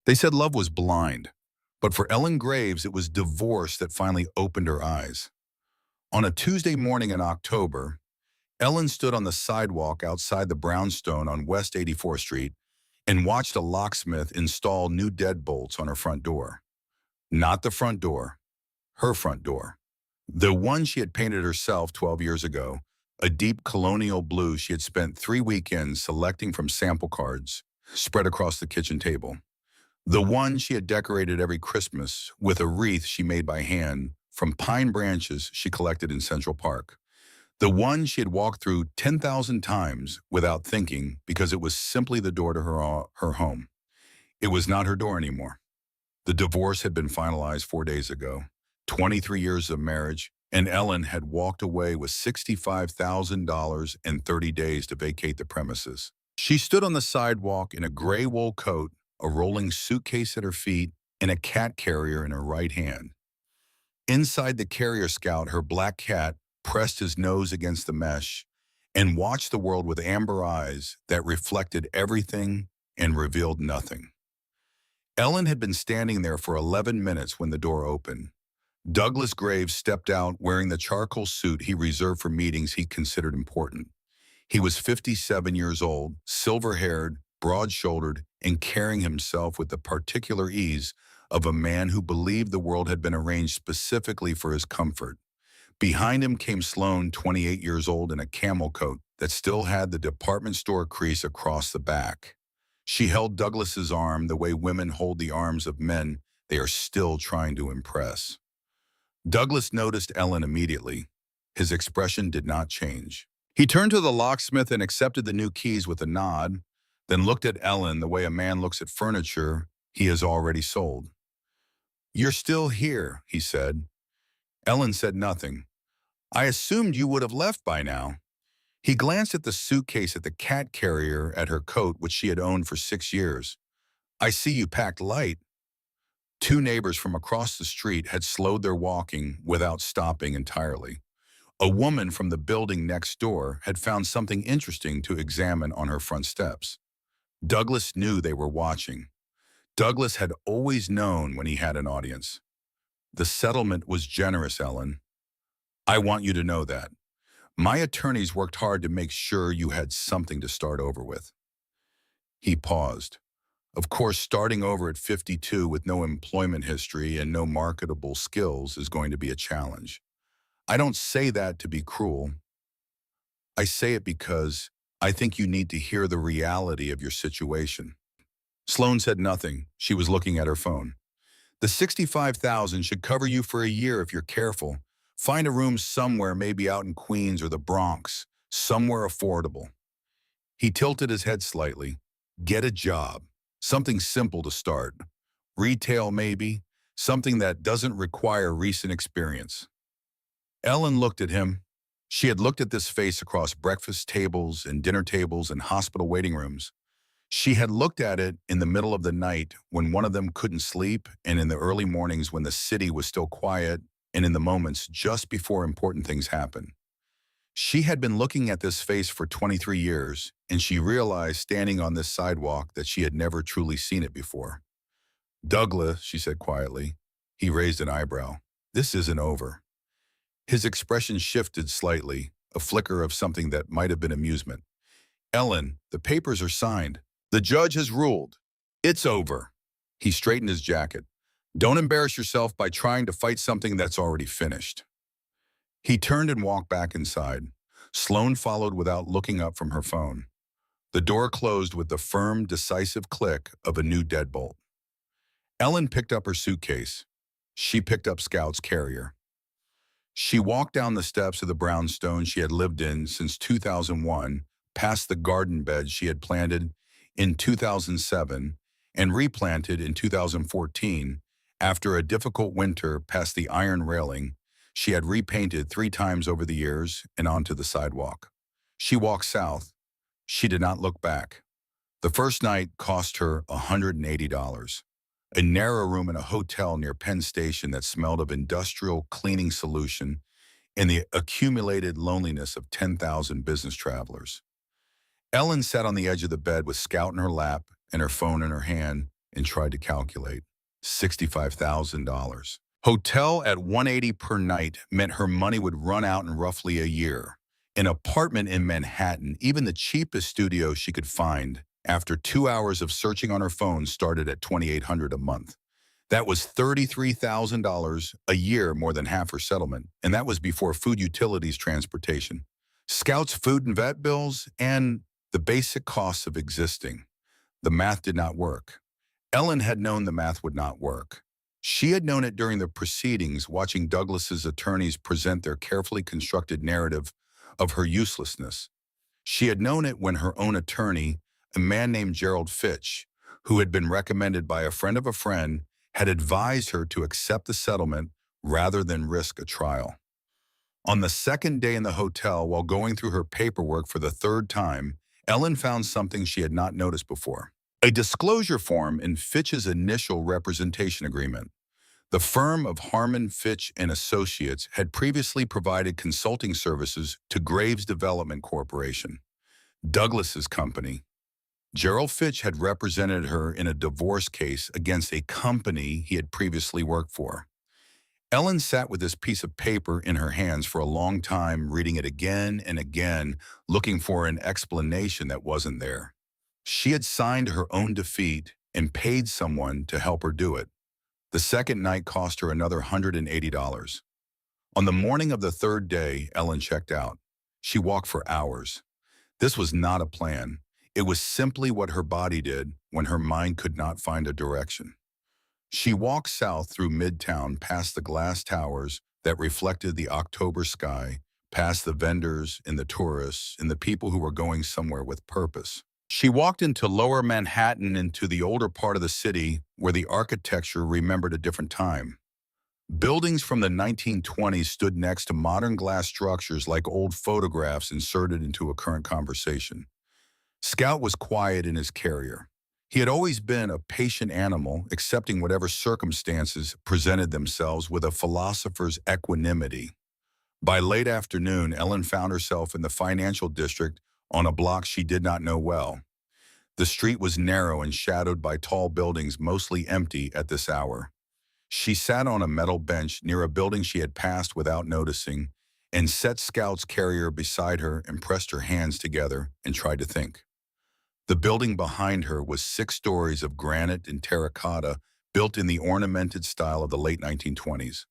They said love was blind, but for Ellen Graves, it was divorce that finally opened her eyes. On a Tuesday morning in October, Ellen stood on the sidewalk outside the brownstone on West 84th Street and watched a locksmith install new deadbolts on her front door. Not the front door, her front door. The one she had painted herself 12 years ago, a deep colonial blue she had spent 3 weekends selecting from sample cards spread across the kitchen table. The one she had decorated every Christmas with a wreath she made by hand from pine branches she collected in Central Park. The one she had walked through 10,000 times without thinking because it was simply the door to her home. It was not her door anymore. The divorce had been finalized 4 days ago, 23 years of marriage, and Ellen had walked away with $65,000 and 30 days to vacate the premises. She stood on the sidewalk in a gray wool coat, a rolling suitcase at her feet, and a cat carrier in her right hand. Inside the carrier scout, her black cat pressed his nose against the mesh and watched the world with amber eyes that reflected everything and revealed nothing. Ellen had been standing there for 11 minutes when the door opened. Douglas Graves stepped out wearing the charcoal suit he reserved for meetings he considered important. He was 57 years old, silver-haired, broad-shouldered, and carrying himself with the particular ease of a man who believed the world had been arranged specifically for his comfort. Behind him came Sloane, 28 years old, in a camel coat that still had the department store crease across the back. She held Douglas's arm the way women hold the arms of men they are still trying to impress. Douglas noticed Ellen immediately. His expression did not change. He turned to the locksmith and accepted the new keys with a nod, then looked at Ellen the way a man looks at furniture he has already sold. "You're still here," he said. Ellen said nothing. "I assumed you would have left by now." He glanced at the suitcase at the cat carrier at her coat, which she had owned for 6 years. "I see you packed light." Two neighbors from across the street had slowed their walking without stopping entirely. A woman from the building next door had found something interesting to examine on her front steps. Douglas knew they were watching. Douglas had always known when he had an audience. "The settlement was generous, Ellen. I want you to know that. My attorneys worked hard to make sure you had something to start over with." He paused. Of course, starting over at 52 with no employment history and no marketable skills is going to be a challenge. I don't say that to be cruel. I say it because I think you need to hear the reality of your situation. Sloane said nothing. She was looking at her phone. "The $65,000 should cover you for a year if you're careful. Find a room somewhere, maybe out in Queens or the Bronx, somewhere affordable." He tilted his head slightly. "Get a job. Something simple to start. Retail maybe. Something that doesn't require recent experience." Ellen looked at him. She had looked at this face across breakfast tables and dinner tables and hospital waiting rooms. She had looked at it in the middle of the night when one of them couldn't sleep, and in the early mornings when the city was still quiet, and in the moments just before important things happen. She had been looking at this face for 23 years, and she realized standing on this sidewalk that she had never truly seen it before. "Douglas," she said quietly. He raised an eyebrow. "This isn't over." His expression shifted slightly, a flicker of something that might have been amusement. "Ellen, the papers are signed. The judge has ruled. It's over." He straightened his jacket. "Don't embarrass yourself by trying to fight something that's already finished." He turned and walked back inside. Sloane followed without looking up from her phone. The door closed with the firm, decisive click of a new deadbolt. Ellen picked up her suitcase. She picked up Scout's carrier. She walked down the steps of the brownstone she had lived in since 2001, past the garden bed she had planted in 2007 and replanted in 2014 after a difficult winter, past the iron railing she had repainted 3 times over the years, and onto the sidewalk. She walked south. She did not look back. The first night cost her $180. A narrow room in a hotel near Penn Station that smelled of industrial cleaning solution and the accumulated loneliness of 10,000 business travelers. Ellen sat on the edge of the bed with Scout in her lap and her phone in her hand, and tried to calculate. $65,000. Hotel at 180 per night meant her money would run out in roughly a year. An apartment in Manhattan, even the cheapest studio she could find, after 2 hours of searching on her phone, started at $2,800 a month. That was $33,000 a year, more than half her settlement, and that was before food, utilities, transportation, Scout's food and vet bills, and the basic costs of existing. The math did not work. Ellen had known the math would not work. She had known it during the proceedings, watching Douglas's attorneys present their carefully constructed narrative of her uselessness. She had known it when her own attorney, a man named Gerald Fitch, who had been recommended by a friend, had advised her to accept the settlement rather than risk a trial. On the second day in the hotel, while going through her paperwork for the third time, Ellen found something she had not noticed before. A disclosure form in Fitch's initial representation agreement. The firm of Harmon, Fitch and Associates had previously provided consulting services to Graves Development Corporation, Douglas's company. Gerald Fitch had represented her in a divorce case against a company he had previously worked for. Ellen sat with this piece of paper in her hands for a long time, reading it again and again, looking for an explanation that wasn't there. She had signed her own defeat and paid someone to help her do it. The second night cost her another $180. On the morning of the third day, Ellen checked out. She walked for hours. This was not a plan. It was simply what her body did when her mind could not find a direction. She walked south through Midtown, past the glass towers that reflected the October sky, past the vendors and the tourists and the people who were going somewhere with purpose. She walked into lower Manhattan, into the older part of the city where the architecture remembered a different time. Buildings from the 1920s stood next to modern glass structures like old photographs inserted into a current conversation. Scout was quiet in his carrier. He had always been a patient animal, accepting whatever circumstances presented themselves with a philosopher's equanimity. By late afternoon, Ellen found herself in the financial district on a block she did not know well. The street was narrow and shadowed by tall buildings, mostly empty at this hour. She sat on a metal bench near a building she had passed without noticing, and set Scout's carrier beside her and pressed her hands together and tried to think. The building behind her was 6 stories of granite and terracotta, built in the ornamented style of the late 1920s.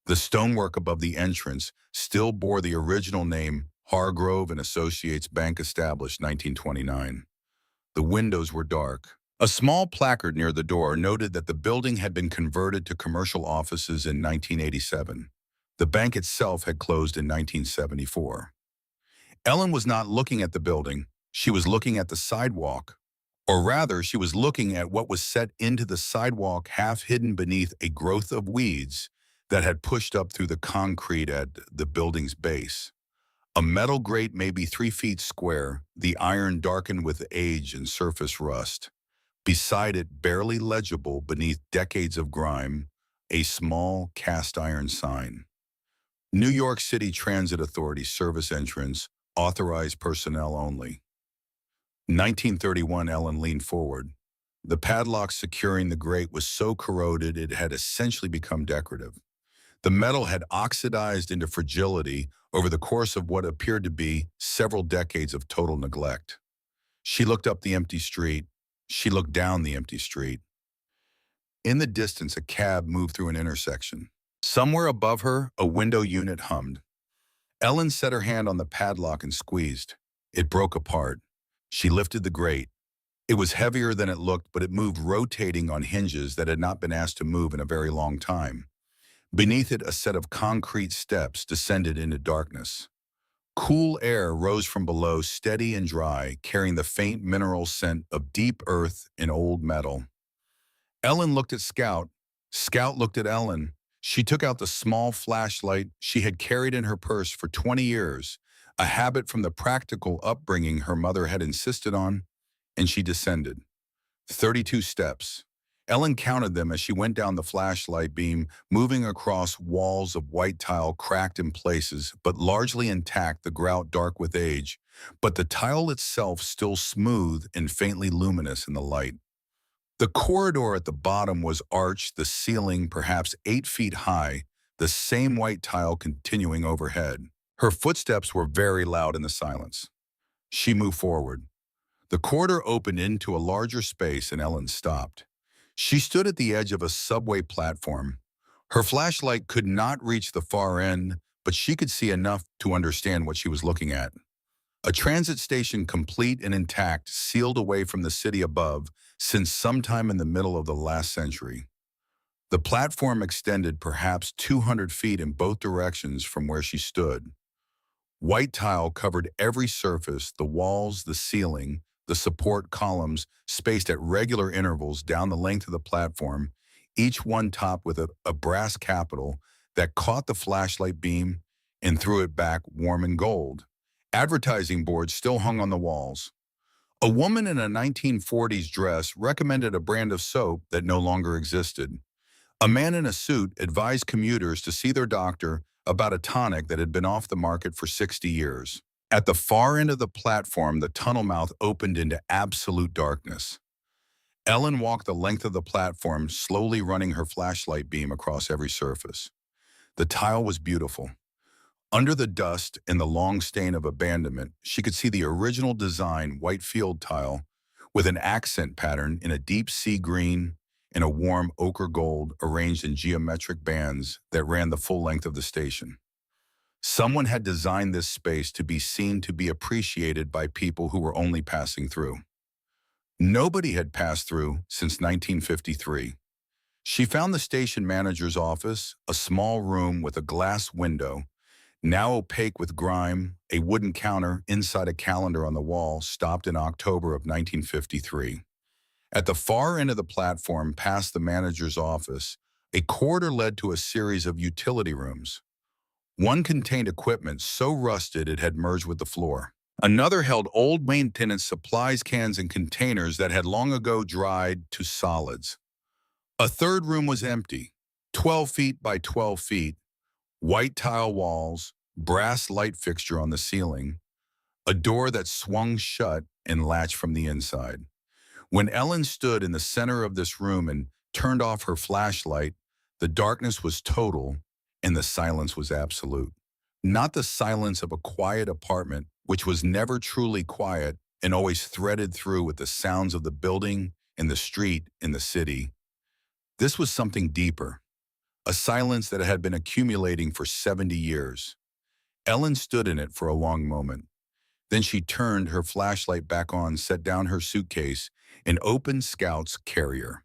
The stonework above the entrance still bore the original name, Hargrove and Associates Bank, established 1929. The windows were dark. A small placard near the door noted that the building had been converted to commercial offices in 1987. The bank itself had closed in 1974. Ellen was not looking at the building. She was looking at the sidewalk. Or rather, she was looking at what was set into the sidewalk, half hidden beneath a growth of weeds that had pushed up through the concrete at the building's base. A metal grate maybe 3 feet square, the iron darkened with age and surface rust. Beside it, barely legible beneath decades of grime, a small cast iron sign. New York City Transit Authority service entrance, authorized personnel only. 1931, Ellen leaned forward. The padlock securing the grate was so corroded it had essentially become decorative. The metal had oxidized into fragility over the course of what appeared to be several decades of total neglect. She looked up the empty street. She looked down the empty street. In the distance, a cab moved through an intersection. Somewhere above her, a window unit hummed. Ellen set her hand on the padlock and squeezed. It broke apart. She lifted the grate. It was heavier than it looked, but it moved, rotating on hinges that had not been asked to move in a very long time. Beneath it, a set of concrete steps descended into darkness. Cool air rose from below, steady and dry, carrying the faint mineral scent of deep earth and old metal. Ellen looked at Scout. Scout looked at Ellen. She took out the small flashlight she had carried in her purse for 20 years, a habit from the practical upbringing her mother had insisted on, and she descended. 32 steps. Ellen counted them as she went down the flashlight beam, moving across walls of white tile cracked in places, but largely intact, the grout dark with age, but the tile itself still smooth and faintly luminous in the light. The corridor at the bottom was arched, the ceiling perhaps 8 feet high, the same white tile continuing overhead. Her footsteps were very loud in the silence. She moved forward. The corridor opened into a larger space and Ellen stopped. She stood at the edge of a subway platform. Her flashlight could not reach the far end, but she could see enough to understand what she was looking at. A transit station complete and intact, sealed away from the city above since sometime in the middle of the last century. The platform extended perhaps 200 feet in both directions from where she stood. White tile covered every surface, the walls, the ceiling, the support columns spaced at regular intervals down the length of the platform, each one topped with a brass capital that caught the flashlight beam and threw it back warm and gold. Advertising boards still hung on the walls. A woman in a 1940s dress recommended a brand of soap that no longer existed. A man in a suit advised commuters to see their doctor about a tonic that had been off the market for 60 years. At the far end of the platform, the tunnel mouth opened into absolute darkness. Ellen walked the length of the platform, slowly running her flashlight beam across every surface. The tile was beautiful. Under the dust and the long stain of abandonment, she could see the original design white field tile with an accent pattern in a deep sea green and a warm ochre gold arranged in geometric bands that ran the full length of the station. Someone had designed this space to be seen to be appreciated by people who were only passing through. Nobody had passed through since 1953. She found the station manager's office, a small room with a glass window, now opaque with grime, a wooden counter inside a calendar on the wall, stopped in October of 1953. At the far end of the platform, past the manager's office, a corridor led to a series of utility rooms. One contained equipment so rusted it had merged with the floor. Another held old maintenance supplies cans and containers that had long ago dried to solids. A third room was empty, 12 feet by 12 feet, white tile walls, brass light fixture on the ceiling, a door that swung shut and latched from the inside. When Ellen stood in the center of this room and turned off her flashlight, the darkness was total and the silence was absolute. Not the silence of a quiet apartment, which was never truly quiet and always threaded through with the sounds of the building and the street and the city. This was something deeper, a silence that had been accumulating for 70 years. Ellen stood in it for a long moment. Then she turned her flashlight back on, set down her suitcase, and opened Scout's carrier.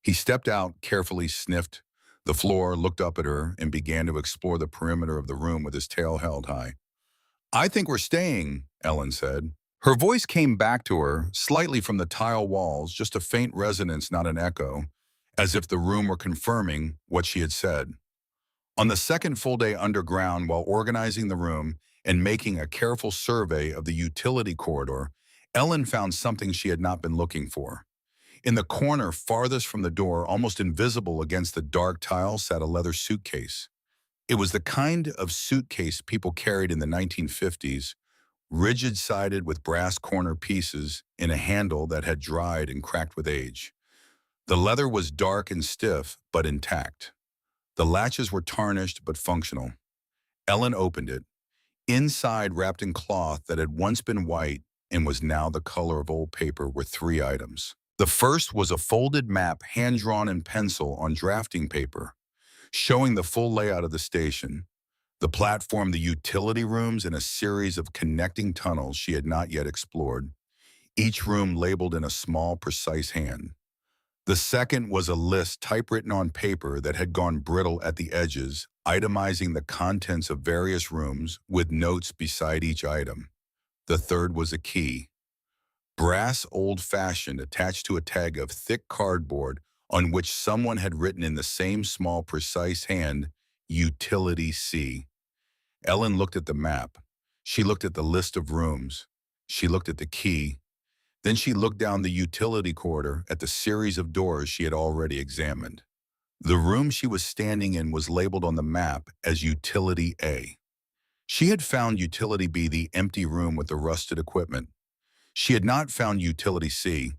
He stepped out, carefully sniffed the floor, looked up at her, and began to explore the perimeter of the room with his tail held high. "I think we're staying," Ellen said. Her voice came back to her, slightly from the tile walls, just a faint resonance, not an echo, as if the room were confirming what she had said. On the second full day underground, while organizing the room and making a careful survey of the utility corridor, Ellen found something she had not been looking for. In the corner farthest from the door, almost invisible against the dark tile, sat a leather suitcase. It was the kind of suitcase people carried in the 1950s, rigid-sided with brass corner pieces and a handle that had dried and cracked with age. The leather was dark and stiff, but intact. The latches were tarnished but functional. Ellen opened it. Inside, wrapped in cloth that had once been white and was now the color of old paper, were 3 items. The first was a folded map hand-drawn in pencil on drafting paper, showing the full layout of the station, the platform, the utility rooms, and a series of connecting tunnels she had not yet explored, each room labeled in a small, precise hand. The second was a list typewritten on paper that had gone brittle at the edges, itemizing the contents of various rooms with notes beside each item. The third was a key, brass old-fashioned, attached to a tag of thick cardboard on which someone had written in the same small, precise hand, Utility C. Ellen looked at the map. She looked at the list of rooms. She looked at the key. Then she looked down the utility corridor at the series of doors she had already examined. The room she was standing in was labeled on the map as Utility A. She had found Utility B, the empty room with the rusted equipment. She had not found Utility C,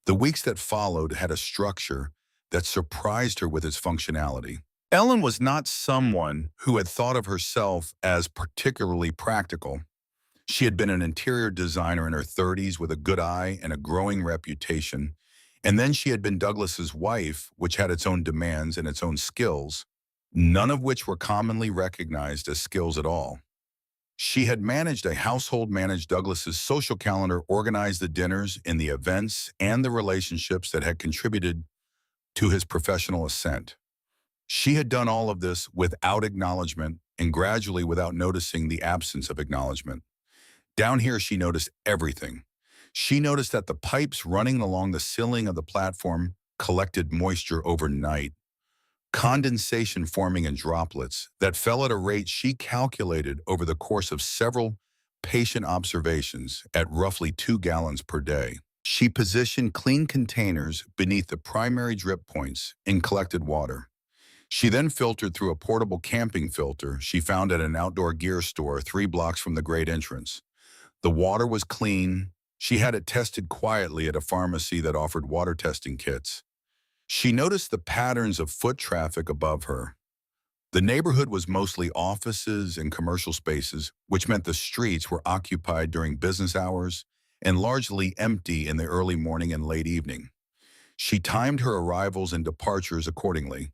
The weeks that followed had a structure that surprised her with its functionality. Ellen was not someone who had thought of herself as particularly practical. She had been an interior designer in her 30s with a good eye and a growing reputation, and then she had been Douglas's wife, which had its own demands and its own skills, none of which were commonly recognized as skills at all. She had managed a household, managed Douglas's social calendar, organized the dinners and the events and the relationships that had contributed to his professional ascent. She had done all of this without acknowledgement and gradually without noticing the absence of acknowledgement. Down here, she noticed everything. She noticed that the pipes running along the ceiling of the platform collected moisture overnight, condensation forming in droplets that fell at a rate she calculated over the course of several patient observations at roughly 2 gallons per day. She positioned clean containers beneath the primary drip points and collected water. She then filtered through a portable camping filter she found at an outdoor gear store 3 blocks from the great entrance. The water was clean. She had it tested quietly at a pharmacy that offered water testing kits. She noticed the patterns of foot traffic above her. The neighborhood was mostly offices and commercial spaces, which meant the streets were occupied during business hours and largely empty in the early morning and late evening. She timed her arrivals and departures accordingly.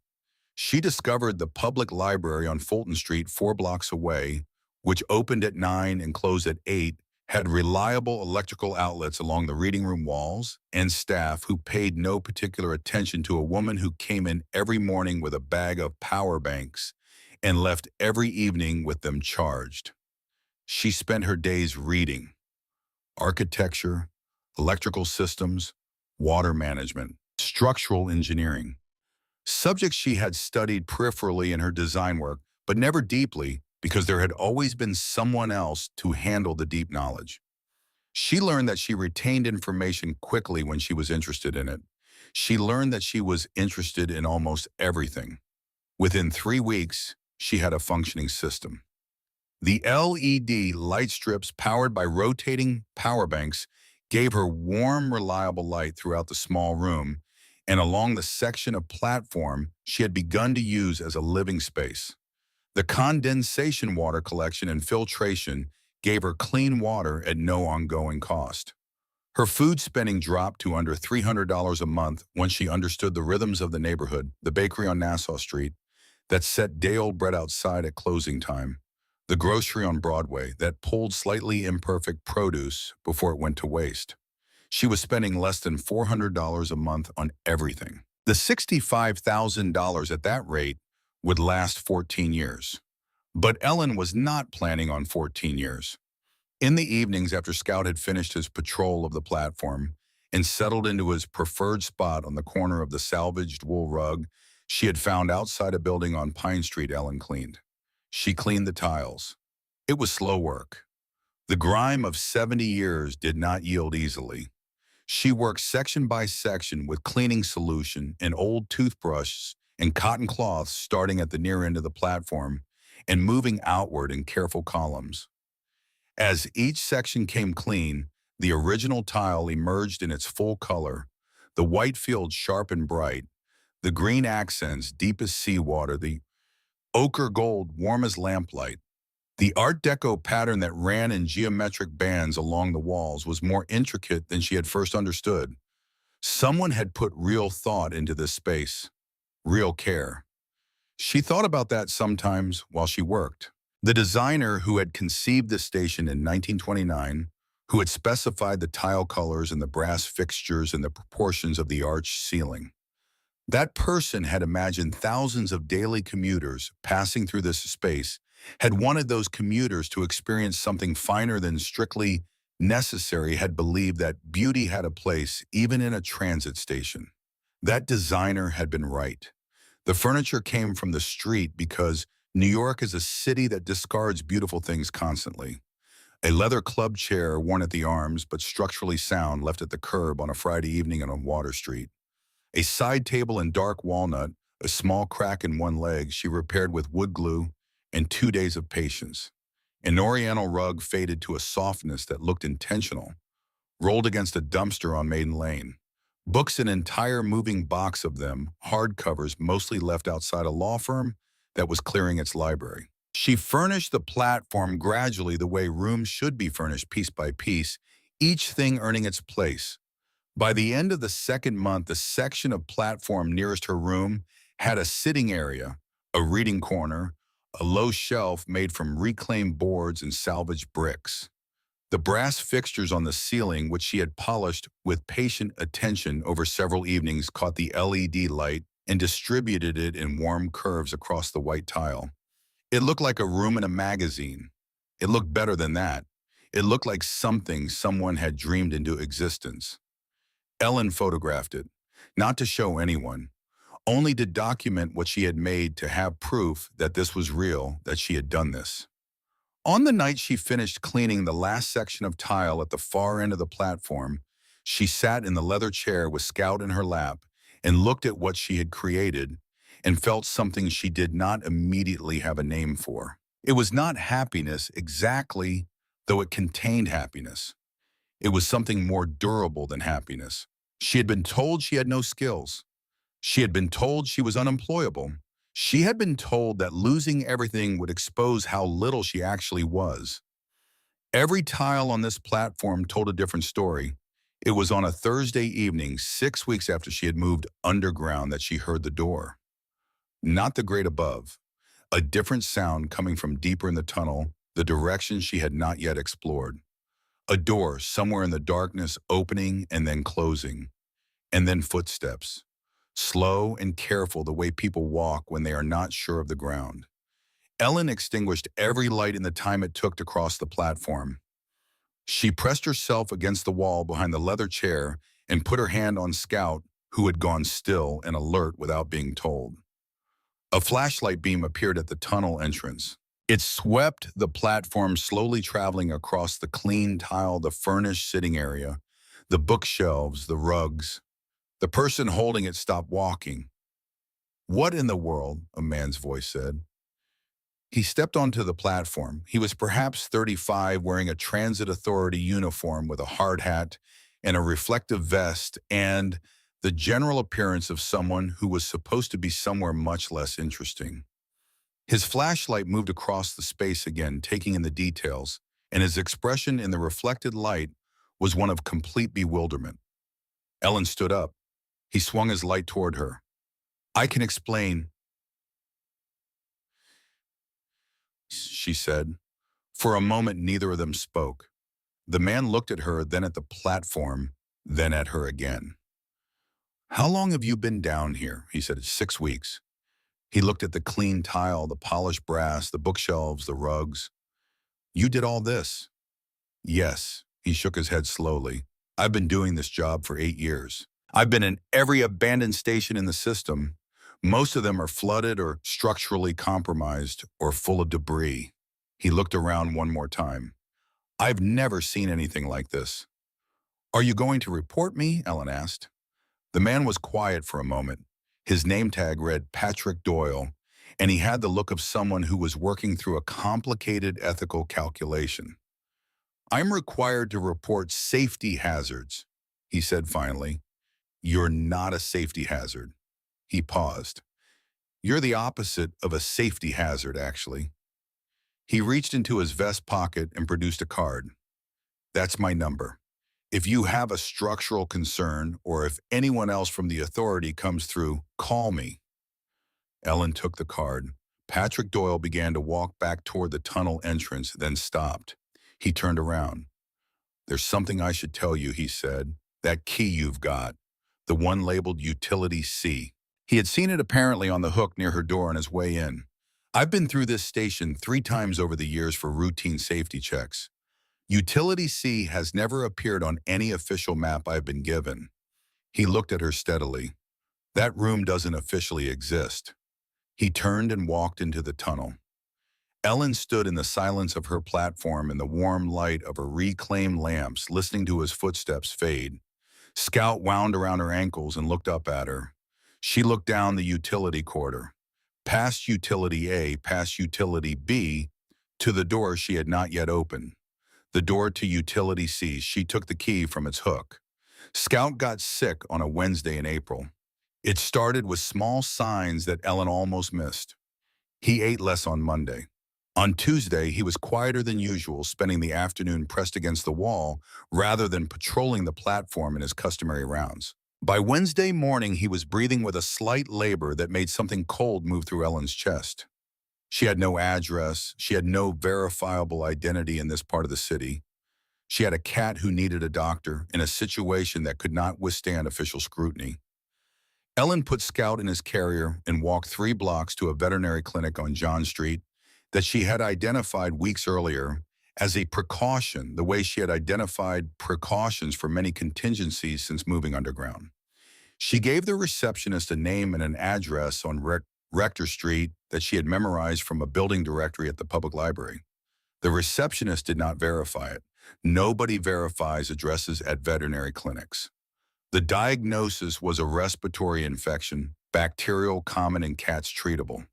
She discovered the public library on Fulton Street 4 blocks away, which opened at 9 and closed at 8, had reliable electrical outlets along the reading room walls, and staff who paid no particular attention to a woman who came in every morning with a bag of power banks and left every evening with them charged. She spent her days reading architecture, electrical systems, water management, structural engineering, subjects she had studied peripherally in her design work, but never deeply because there had always been someone else to handle the deep knowledge. She learned that she retained information quickly when she was interested in it. She learned that she was interested in almost everything. Within 3 weeks, she had a functioning system. The LED light strips powered by rotating power banks gave her warm, reliable light throughout the small room and along the section of platform she had begun to use as a living space. The condensation water collection and filtration gave her clean water at no ongoing cost. Her food spending dropped to under $300 a month once she understood the rhythms of the neighborhood, the bakery on Nassau Street that set day-old bread outside at closing time, the grocery on Broadway that pulled slightly imperfect produce before it went to waste. She was spending less than $400 a month on everything. The $65,000 at that rate would last 14 years. But Ellen was not planning on 14 years. In the evenings after Scout had finished his patrol of the platform and settled into his preferred spot on the corner of the salvaged wool rug she had found outside a building on Pine Street, Ellen cleaned. She cleaned the tiles. It was slow work. The grime of 70 years did not yield easily. She worked section by section with cleaning solution and old toothbrushes and cotton cloths starting at the near end of the platform and moving outward in careful columns. As each section came clean, the original tile emerged in its full color, the white field sharp and bright, the green accents deep as seawater, the ochre gold warm as lamplight. The Art Deco pattern that ran in geometric bands along the walls was more intricate than she had first understood. Someone had put real thought into this space, real care. She thought about that sometimes while she worked. The designer who had conceived the station in 1929, who had specified the tile colors and the brass fixtures and the proportions of the arched ceiling. That person had imagined thousands of daily commuters passing through this space, had wanted those commuters to experience something finer than strictly necessary, had believed that beauty had a place even in a transit station. That designer had been right. The furniture came from the street because New York is a city that discards beautiful things constantly. A leather club chair worn at the arms but structurally sound left at the curb on a Friday evening on Water Street. A side table in dark walnut, a small crack in one leg she repaired with wood glue and 2 days of patience. An oriental rug faded to a softness that looked intentional, rolled against a dumpster on Maiden Lane. Books, an entire moving box of them, hardcovers mostly left outside a law firm that was clearing its library. She furnished the platform gradually the way rooms should be furnished piece by piece, each thing earning its place. By the end of the second month, the section of platform nearest her room had a sitting area, a reading corner, a low shelf made from reclaimed boards and salvaged bricks. The brass fixtures on the ceiling, which she had polished with patient attention over several evenings, caught the LED light and distributed it in warm curves across the white tile. It looked like a room in a magazine. It looked better than that. It looked like something someone had dreamed into existence. Ellen photographed it, not to show anyone, only to document what she had made, to have proof that this was real, that she had done this. On the night she finished cleaning the last section of tile at the far end of the platform, she sat in the leather chair with Scout in her lap and looked at what she had created and felt something she did not immediately have a name for. It was not happiness exactly, though it contained happiness. It was something more durable than happiness. She had been told she had no skills. She had been told she was unemployable. She had been told that losing everything would expose how little she actually was. Every tile on this platform told a different story. It was on a Thursday evening, 6 weeks after she had moved underground, that she heard the door. Not the grate above. A different sound coming from deeper in the tunnel, the direction she had not yet explored. A door somewhere in the darkness opening and then closing. And then footsteps. Slow and careful, the way people walk when they are not sure of the ground. Ellen extinguished every light in the time it took to cross the platform. She pressed herself against the wall behind the leather chair and put her hand on Scout, who had gone still and alert without being told. A flashlight beam appeared at the tunnel entrance. It swept the platform, slowly traveling across the clean tile, the furnished sitting area, the bookshelves, the rugs. The person holding it stopped walking. "What in the world?" a man's voice said. He stepped onto the platform. He was perhaps 35, wearing a transit authority uniform with a hard hat and a reflective vest, and the general appearance of someone who was supposed to be somewhere much less interesting. His flashlight moved across the space again, taking in the details, and his expression in the reflected light was one of complete bewilderment. Ellen stood up. He swung his light toward her. "I can explain," she said. For a moment, neither of them spoke. The man looked at her, then at the platform, then at her again. "How long have you been down here?" he said. "6 weeks. He looked at the clean tile, the polished brass, the bookshelves, the rugs. "You did all this?" "Yes." He shook his head slowly. "I've been doing this job for 8 years. I've been in every abandoned station in the system. Most of them are flooded or structurally compromised or full of debris." He looked around one more time. "I've never seen anything like this." "Are you going to report me?" Ellen asked. The man was quiet for a moment. His name tag read Patrick Doyle, and he had the look of someone who was working through a complicated ethical calculation. "I'm required to report safety hazards," he said finally. "You're not a safety hazard." He paused. "You're the opposite of a safety hazard, actually." He reached into his vest pocket and produced a card. "That's my number. If you have a structural concern or if anyone else from the authority comes through, call me." Ellen took the card. Patrick Doyle began to walk back toward the tunnel entrance, then stopped. He turned around. "There's something I should tell you," he said. "That key you've got, the one labeled Utility C." He had seen it apparently on the hook near her door on his way in. "I've been through this station 3 times over the years for routine safety checks. Utility C has never appeared on any official map I've been given." He looked at her steadily. "That room doesn't officially exist." He turned and walked into the tunnel. Ellen stood in the silence of her platform in the warm light of her reclaimed lamps, listening to his footsteps fade. Scout wound around her ankles and looked up at her. She looked down the utility corridor, past Utility A, past Utility B, to the door she had not yet opened. The door to Utility C. She took the key from its hook. Scout got sick on a Wednesday in April. It started with small signs that Ellen almost missed. He ate less on Monday. On Tuesday, he was quieter than usual, spending the afternoon pressed against the wall rather than patrolling the platform in his customary rounds. By Wednesday morning, he was breathing with a slight labor that made something cold move through Ellen's chest. She had no address. She had no verifiable identity in this part of the city. She had a cat who needed a doctor in a situation that could not withstand official scrutiny. Ellen put Scout in his carrier and walked 3 blocks to a veterinary clinic on John Street that she had identified weeks earlier as a precaution, the way she had identified precautions for many contingencies since moving underground. She gave the receptionist a name and an address on Rector Street that she had memorized from a building directory at the public library. The receptionist did not verify it. Nobody verifies addresses at veterinary clinics. The diagnosis was a respiratory infection, bacterial, common in cats, treatable.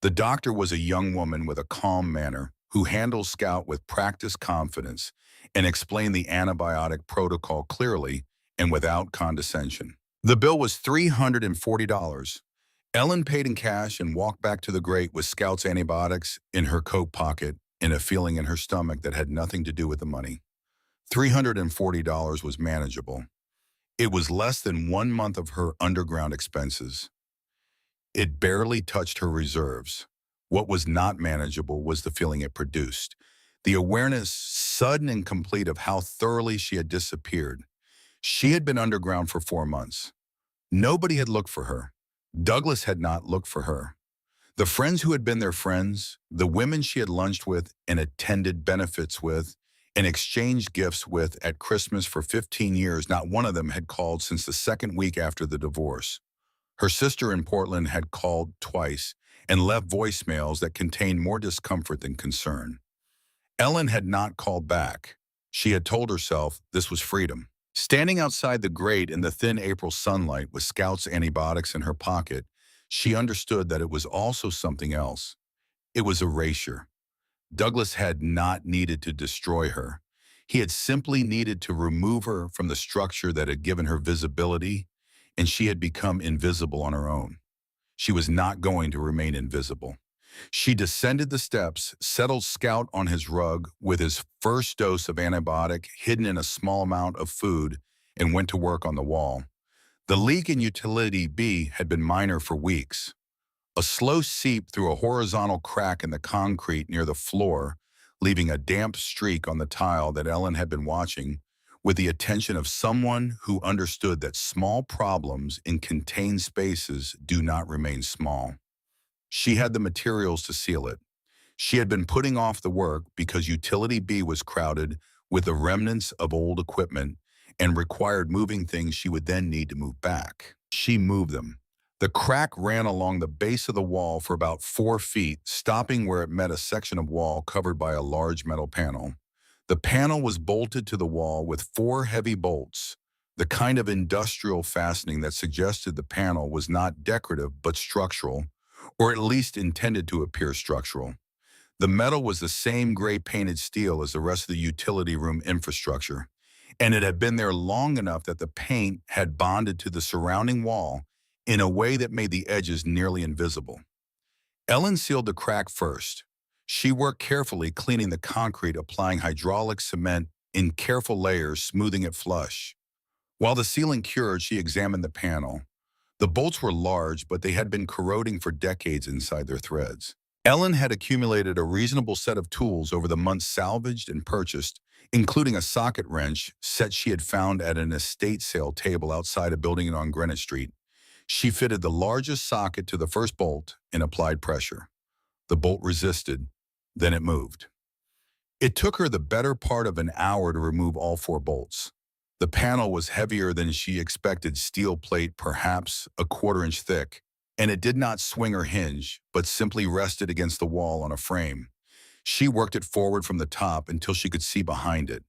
The doctor was a young woman with a calm manner who handled Scout with practiced confidence and explained the antibiotic protocol clearly and without condescension. The bill was $340. Ellen paid in cash and walked back to the grate with Scout's antibiotics in her coat pocket and a feeling in her stomach that had nothing to do with the money. $340 was manageable. It was less than 1 month of her underground expenses. It barely touched her reserves. What was not manageable was the feeling it produced. The awareness, sudden and complete, of how thoroughly she had disappeared. She had been underground for 4 months. Nobody had looked for her. Douglas had not looked for her. The friends who had been their friends, the women she had lunched with and attended benefits with, and exchanged gifts with at Christmas for 15 years, not one of them had called since the second week after the divorce. Her sister in Portland had called twice and left voicemails that contained more discomfort than concern. Ellen had not called back. She had told herself this was freedom. Standing outside the grate in the thin April sunlight with Scout's antibiotics in her pocket, she understood that it was also something else. It was erasure. Douglas had not needed to destroy her. He had simply needed to remove her from the structure that had given her visibility, and she had become invisible on her own. She was not going to remain invisible. She descended the steps, settled Scout on his rug with his first dose of antibiotic hidden in a small amount of food, and went to work on the wall. The leak in utility B had been minor for weeks. A slow seep through a horizontal crack in the concrete near the floor, leaving a damp streak on the tile that Ellen had been watching with the attention of someone who understood that small problems in contained spaces do not remain small. She had the materials to seal it. She had been putting off the work because Utility B was crowded with the remnants of old equipment and required moving things she would then need to move back. She moved them. The crack ran along the base of the wall for about 4 feet, stopping where it met a section of wall covered by a large metal panel. The panel was bolted to the wall with 4 heavy bolts, the kind of industrial fastening that suggested the panel was not decorative but structural, or at least intended to appear structural. The metal was the same gray painted steel as the rest of the utility room infrastructure, and it had been there long enough that the paint had bonded to the surrounding wall in a way that made the edges nearly invisible. Ellen sealed the crack first. She worked carefully, cleaning the concrete, applying hydraulic cement in careful layers, smoothing it flush. While the sealing cured, she examined the panel. The bolts were large, but they had been corroding for decades inside their threads. Ellen had accumulated a reasonable set of tools over the months, salvaged and purchased, including a socket wrench set she had found at an estate sale table outside a building on Greenwich Street. She fitted the largest socket to the first bolt and applied pressure. The bolt resisted, then it moved. It took her the better part of an hour to remove all 4 bolts. The panel was heavier than she expected, steel plate perhaps a 1/4 inch thick, and it did not swing or hinge, but simply rested against the wall on a frame. She worked it forward from the top until she could see behind it.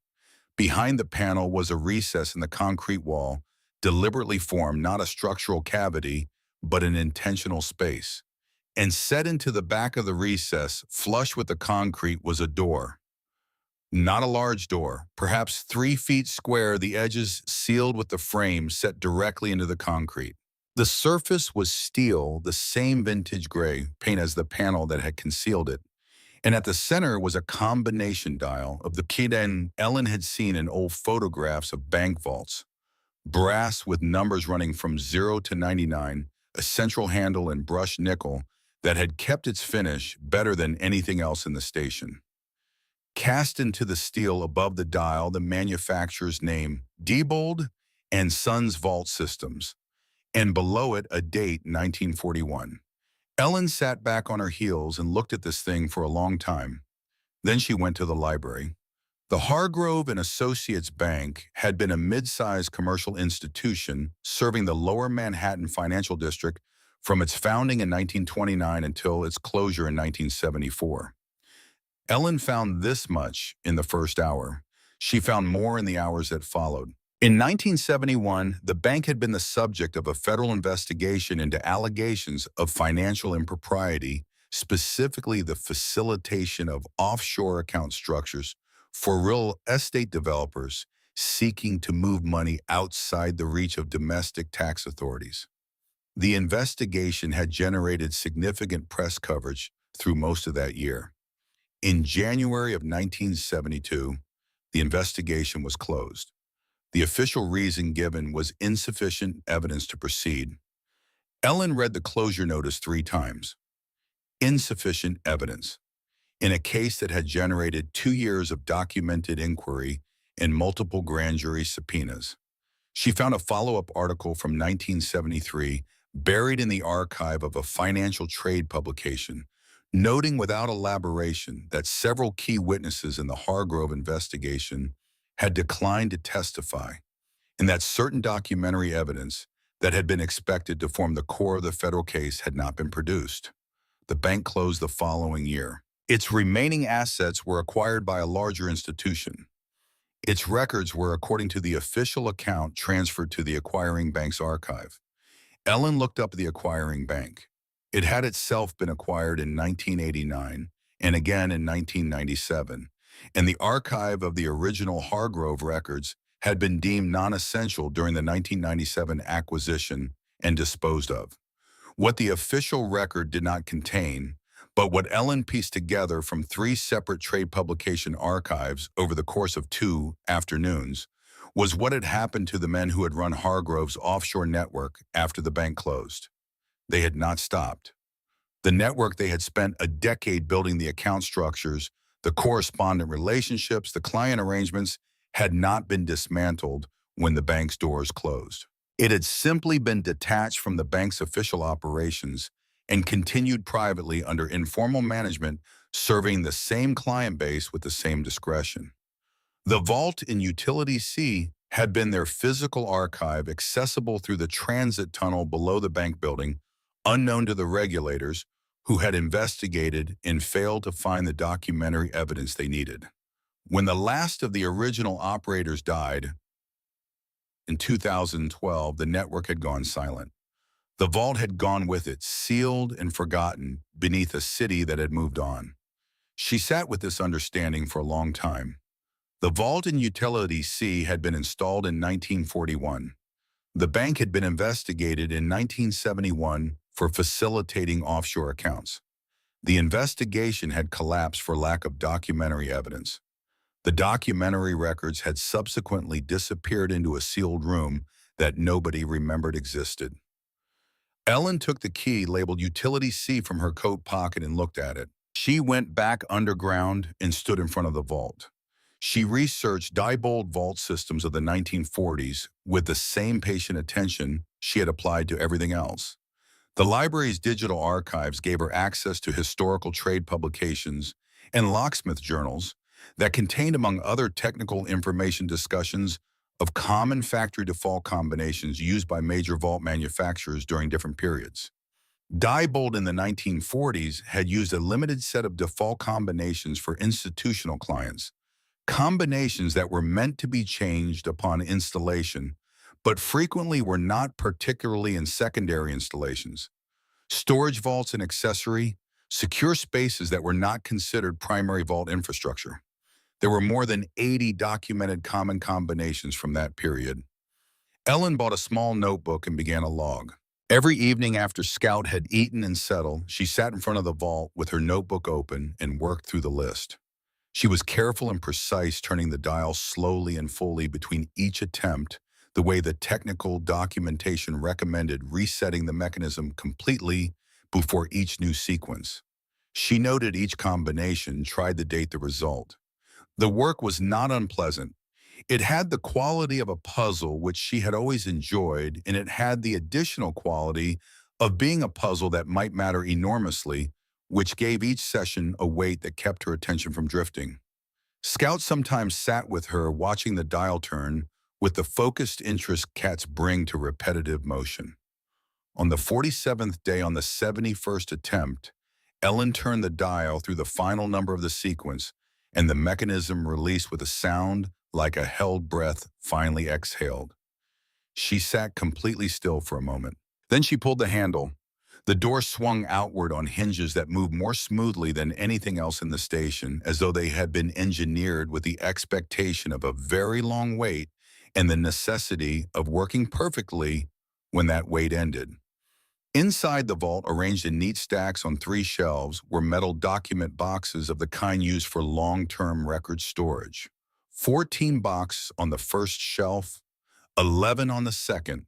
Behind the panel was a recess in the concrete wall, deliberately formed, not a structural cavity, but an intentional space. And set into the back of the recess, flush with the concrete, was a door. Not a large door, perhaps 3 feet square, the edges sealed with the frame set directly into the concrete. The surface was steel, the same vintage gray paint as the panel that had concealed it. And at the center was a combination dial of the kind Ellen had seen in old photographs of bank vaults. Brass with numbers running from 0 to 99, a central handle in brushed nickel that had kept its finish better than anything else in the station. Cast into the steel above the dial, the manufacturer's name, Diebold and Sons Vault Systems, and below it a date, 1941. Ellen sat back on her heels and looked at this thing for a long time. Then she went to the library. The Hargrove and Associates Bank had been a mid-sized commercial institution serving the lower Manhattan financial district from its founding in 1929 until its closure in 1974. Ellen found this much in the first hour. She found more in the hours that followed. In 1971, the bank had been the subject of a federal investigation into allegations of financial impropriety, specifically the facilitation of offshore account structures for real estate developers seeking to move money outside the reach of domestic tax authorities. The investigation had generated significant press coverage through most of that year. In January of 1972, the investigation was closed. The official reason given was insufficient evidence to proceed. Ellen read the closure notice 3 times. Insufficient evidence. In a case that had generated 2 years of documented inquiry and multiple grand jury subpoenas. She found a follow-up article from 1973 buried in the archive of a financial trade publication, noting without elaboration that several key witnesses in the Hargrove investigation had declined to testify, and that certain documentary evidence that had been expected to form the core of the federal case had not been produced. The bank closed the following year. Its remaining assets were acquired by a larger institution. Its records were, according to the official account, transferred to the acquiring bank's archive. Ellen looked up the acquiring bank. It had itself been acquired in 1989 and again in 1997, and the archive of the original Hargrove records had been deemed non-essential during the 1997 acquisition and disposed of. What the official record did not contain, but what Ellen pieced together from 3 separate trade publication archives over the course of 2 afternoons, was what had happened to the men who had run Hargrove's offshore network after the bank closed. They had not stopped. The network they had spent a decade building, the account structures, the correspondent relationships, the client arrangements, had not been dismantled when the bank's doors closed. It had simply been detached from the bank's official operations and continued privately under informal management, serving the same client base with the same discretion. The vault in Utility C had been their physical archive, accessible through the transit tunnel below the bank building, unknown to the regulators who had investigated and failed to find the documentary evidence they needed. When the last of the original operators died in 2012, the network had gone silent. The vault had gone with it, sealed and forgotten beneath a city that had moved on. She sat with this understanding for a long time. The vault in Utility C had been installed in 1941. The bank had been investigated in 1971 for facilitating offshore accounts. The investigation had collapsed for lack of documentary evidence. The documentary records had subsequently disappeared into a sealed room that nobody remembered existed. Ellen took the key labeled Utility C from her coat pocket and looked at it. She went back underground and stood in front of the vault. She researched Diebold vault systems of the 1940s with the same patient attention she had applied to everything else. The library's digital archives gave her access to historical trade publications and locksmith journals that contained, among other technical information, discussions of common factory default combinations used by major vault manufacturers during different periods. Diebold in the 1940s had used a limited set of default combinations for institutional clients, combinations that were meant to be changed upon installation, but frequently were not, particularly in secondary installations. Storage vaults and accessory, secure spaces that were not considered primary vault infrastructure. There were more than 80 documented common combinations from that period. Ellen bought a small notebook and began a log. Every evening after Scout had eaten and settled, she sat in front of the vault with her notebook open and worked through the list. She was careful and precise, turning the dial slowly and fully between each attempt, the way the technical documentation recommended, resetting the mechanism completely before each new sequence. She noted each combination, tried to date the result. The work was not unpleasant. It had the quality of a puzzle, which she had always enjoyed, and it had the additional quality of being a puzzle that might matter enormously, which gave each session a weight that kept her attention from drifting. Scout sometimes sat with her, watching the dial turn with the focused interest cats bring to repetitive motion. On the 47th day, on the 71st attempt, Ellen turned the dial through the final number of the sequence, and the mechanism released with a sound like a held breath finally exhaled. She sat completely still for a moment. Then she pulled the handle. The door swung outward on hinges that moved more smoothly than anything else in the station, as though they had been engineered with the expectation of a very long wait and the necessity of working perfectly when that wait ended. Inside the vault, arranged in neat stacks on 3 shelves, were metal document boxes of the kind used for long-term record storage. 14 boxes on the first shelf, 11 on the second,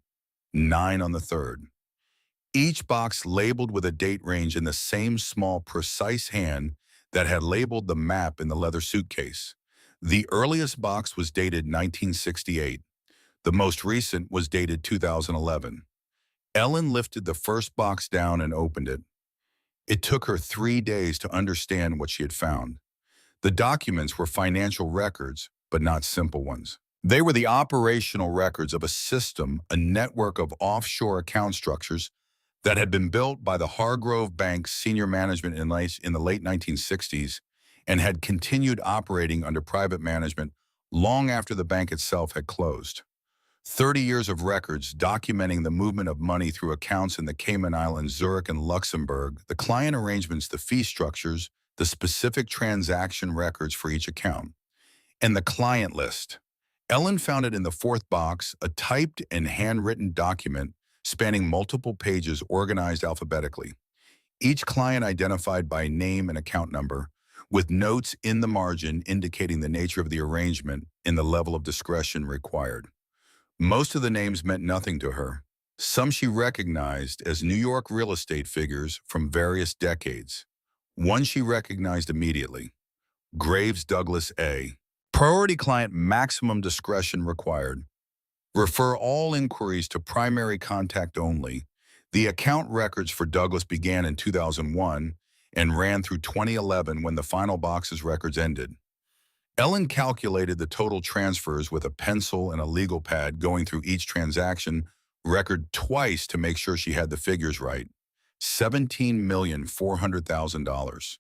9 on the third. Each box labeled with a date range in the same small, precise hand that had labeled the map in the leather suitcase. The earliest box was dated 1968. The most recent was dated 2011. Ellen lifted the first box down and opened it. It took her 3 days to understand what she had found. The documents were financial records, but not simple ones. They were the operational records of a system, a network of offshore account structures that had been built by the Hargrove Bank's senior management in the late 1960s and had continued operating under private management long after the bank itself had closed. 30 years of records documenting the movement of money through accounts in the Cayman Islands, Zurich, and Luxembourg, the client arrangements, the fee structures, the specific transaction records for each account, and the client list. Ellen found it in the fourth box, a typed and handwritten document spanning multiple pages organized alphabetically. Each client identified by name and account number, with notes in the margin indicating the nature of the arrangement and the level of discretion required. Most of the names meant nothing to her. Some she recognized as New York real estate figures from various decades. One she recognized immediately: Graves Douglas A. Priority client, maximum discretion required. Refer all inquiries to primary contact only. The account records for Douglas began in 2001 and ran through 2011 when the final box's records ended. Ellen calculated the total transfers with a pencil and a legal pad, going through each transaction record twice to make sure she had the figures right. $17,400,000.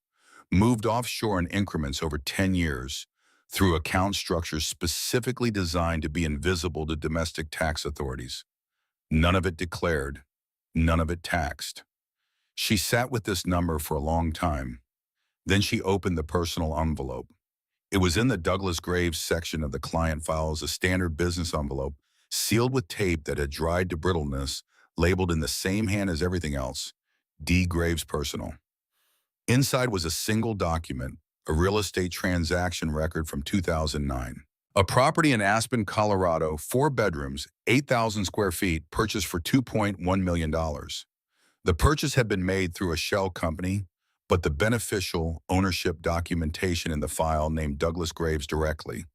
Moved offshore in increments over 10 years through account structures specifically designed to be invisible to domestic tax authorities. None of it declared, none of it taxed. She sat with this number for a long time. Then she opened the personal envelope. It was in the Douglas Graves section of the client files, a standard business envelope, sealed with tape that had dried to brittleness, labeled in the same hand as everything else: D. Graves Personal. Inside was a single document, a real estate transaction record from 2009. A property in Aspen, Colorado, 4 bedrooms, 8,000 square feet, purchased for $2.1 million. The purchase had been made through a shell company, but the beneficial ownership documentation in the file named Douglas Graves directly,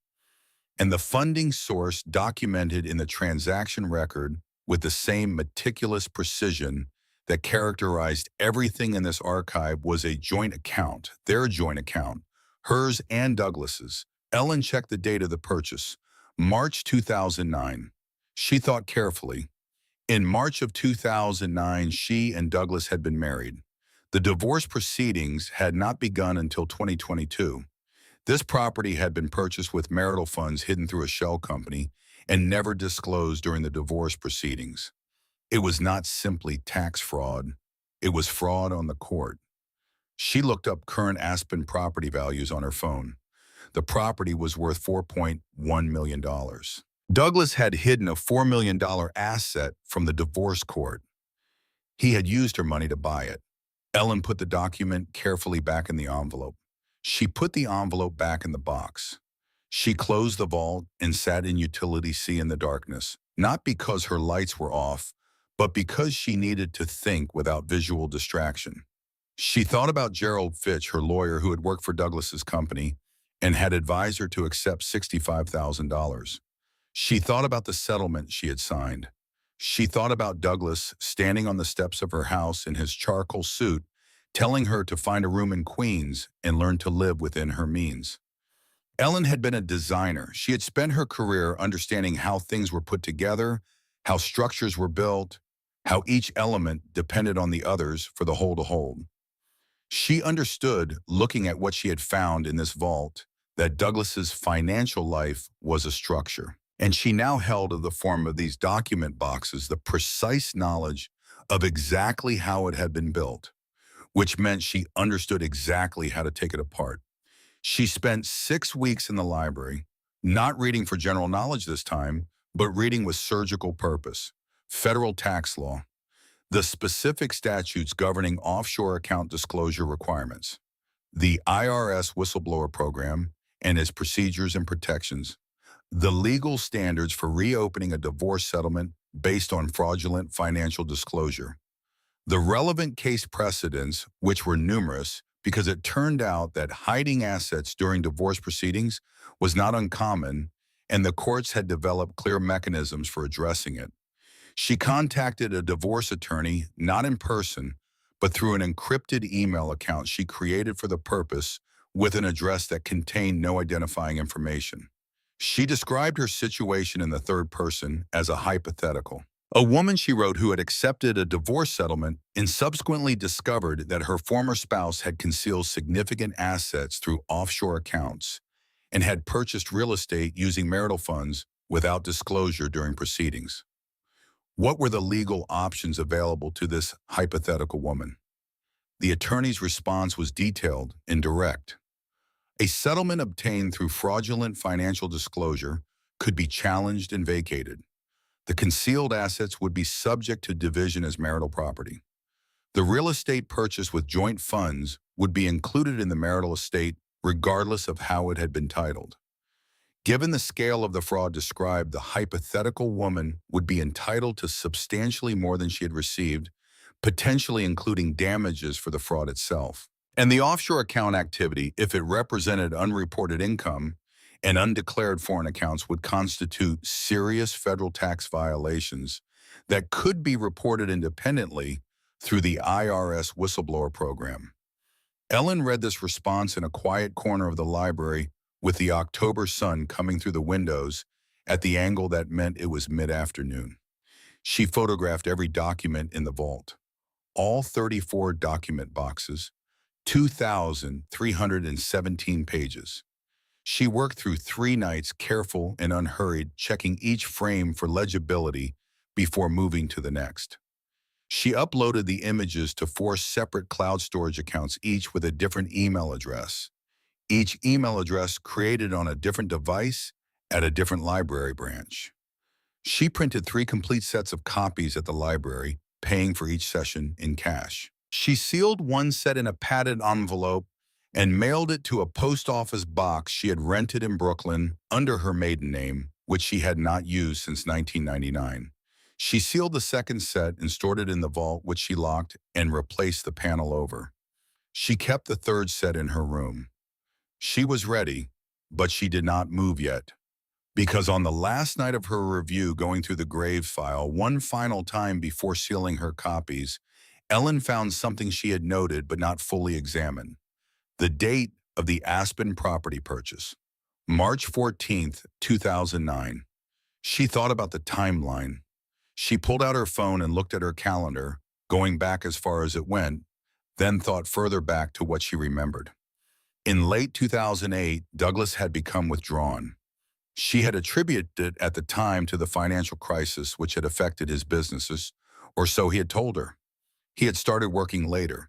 and the funding source documented in the transaction record with the same meticulous precision that characterized everything in this archive was a joint account, their joint account, hers and Douglas's. Ellen checked the date of the purchase, March 2009. She thought carefully. In March of 2009, she and Douglas had been married. The divorce proceedings had not begun until 2022. This property had been purchased with marital funds hidden through a shell company and never disclosed during the divorce proceedings. It was not simply tax fraud. It was fraud on the court. She looked up current Aspen property values on her phone. The property was worth $4.1 million. Douglas had hidden a $4 million asset from the divorce court. He had used her money to buy it. Ellen put the document carefully back in the envelope. She put the envelope back in the box. She closed the vault and sat in utility C in the darkness, not because her lights were off, but because she needed to think without visual distraction. She thought about Gerald Fitch, her lawyer who had worked for Douglas's company and had advised her to accept $65,000. She thought about the settlement she had signed. She thought about Douglas standing on the steps of her house in his charcoal suit, telling her to find a room in Queens and learn to live within her means. Ellen had been a designer. She had spent her career understanding how things were put together, how structures were built, how each element depended on the others for the whole to hold. She understood, looking at what she had found in this vault, that Douglas's financial life was a structure. And she now held in the form of these document boxes the precise knowledge of exactly how it had been built, which meant she understood exactly how to take it apart. She spent 6 weeks in the library, not reading for general knowledge this time, but reading with surgical purpose, federal tax law, the specific statutes governing offshore account disclosure requirements, the IRS whistleblower program and its procedures and protections, the legal standards for reopening a divorce settlement based on fraudulent financial disclosure, the relevant case precedents, which were numerous, because it turned out that hiding assets during divorce proceedings was not uncommon, and the courts had developed clear mechanisms for addressing it. She contacted a divorce attorney, not in person, but through an encrypted email account she created for the purpose with an address that contained no identifying information. She described her situation in the third person as a hypothetical. A woman, she wrote, who had accepted a divorce settlement and subsequently discovered that her former spouse had concealed significant assets through offshore accounts and had purchased real estate using marital funds without disclosure during proceedings. What were the legal options available to this hypothetical woman? The attorney's response was detailed and direct. A settlement obtained through fraudulent financial disclosure could be challenged and vacated. The concealed assets would be subject to division as marital property. The real estate purchased with joint funds would be included in the marital estate regardless of how it had been titled. Given the scale of the fraud described, the hypothetical woman would be entitled to substantially more than she had received, potentially including damages for the fraud itself. And the offshore account activity, if it represented unreported income and undeclared foreign accounts, would constitute serious federal tax violations that could be reported independently through the IRS whistleblower program. Ellen read this response in a quiet corner of the library with the October sun coming through the windows at the angle that meant it was mid-afternoon. She photographed every document in the vault, all 34 document boxes, 2,317 pages. She worked through 3 nights, careful and unhurried, checking each frame for legibility before moving to the next. She uploaded the images to 4 separate cloud storage accounts, each with a different email address. Each email address created on a different device at a different library branch. She printed 3 complete sets of copies at the library, paying for each session in cash. She sealed one set in a padded envelope and mailed it to a post office box she had rented in Brooklyn under her maiden name, which she had not used since 1999. She sealed the second set and stored it in the vault, which she locked and replaced the panel over. She kept the third set in her room. She was ready, but she did not move yet. Because on the last night of her review, going through the grave file one final time before sealing her copies, Ellen found something she had noted but not fully examined. The date of the Aspen property purchase, March 14th, 2009. She thought about the timeline. She pulled out her phone and looked at her calendar, going back as far as it went, then thought further back to what she remembered. In late 2008, Douglas had become withdrawn. She had attributed it at the time to the financial crisis which had affected his businesses, or so he had told her. He had started working later.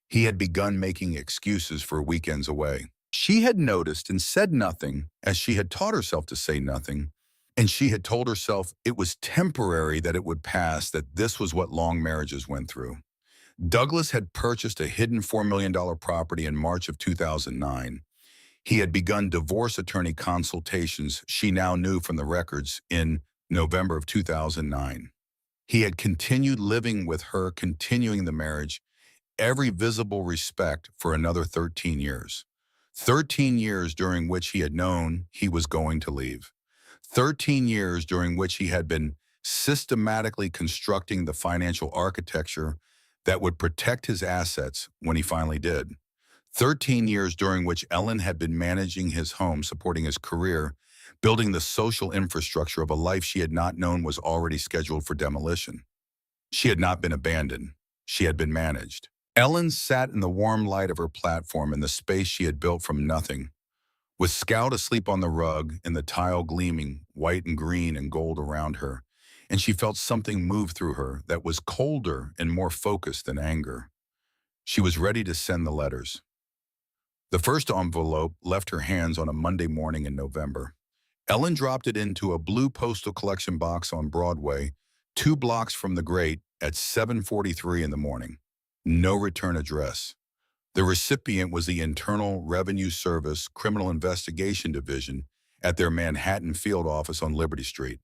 He had begun making excuses for weekends away. She had noticed and said nothing, as she had taught herself to say nothing, and she had told herself it was temporary, that it would pass, that this was what long marriages went through. Douglas had purchased a hidden $4 million property in March of 2009. He had begun divorce attorney consultations, she now knew from the records, in November of 2009. He had continued living with her, continuing the marriage, every visible respect, for another 13 years. 13 years during which he had known he was going to leave. 13 years during which he had been systematically constructing the financial architecture that would protect his assets when he finally did. 13 years during which Ellen had been managing his home, supporting his career, building the social infrastructure of a life she had not known was already scheduled for demolition. She had not been abandoned. She had been managed. Ellen sat in the warm light of her platform in the space she had built from nothing, with Scout asleep on the rug and the tile gleaming white and green and gold around her, and she felt something move through her that was colder and more focused than anger. She was ready to send the letters. The first envelope left her hands on a Monday morning in November. Ellen dropped it into a blue postal collection box on Broadway, 2 blocks from the grate, at 7:43 in the morning. No return address. The recipient was the Internal Revenue Service Criminal Investigation Division at their Manhattan field office on Liberty Street.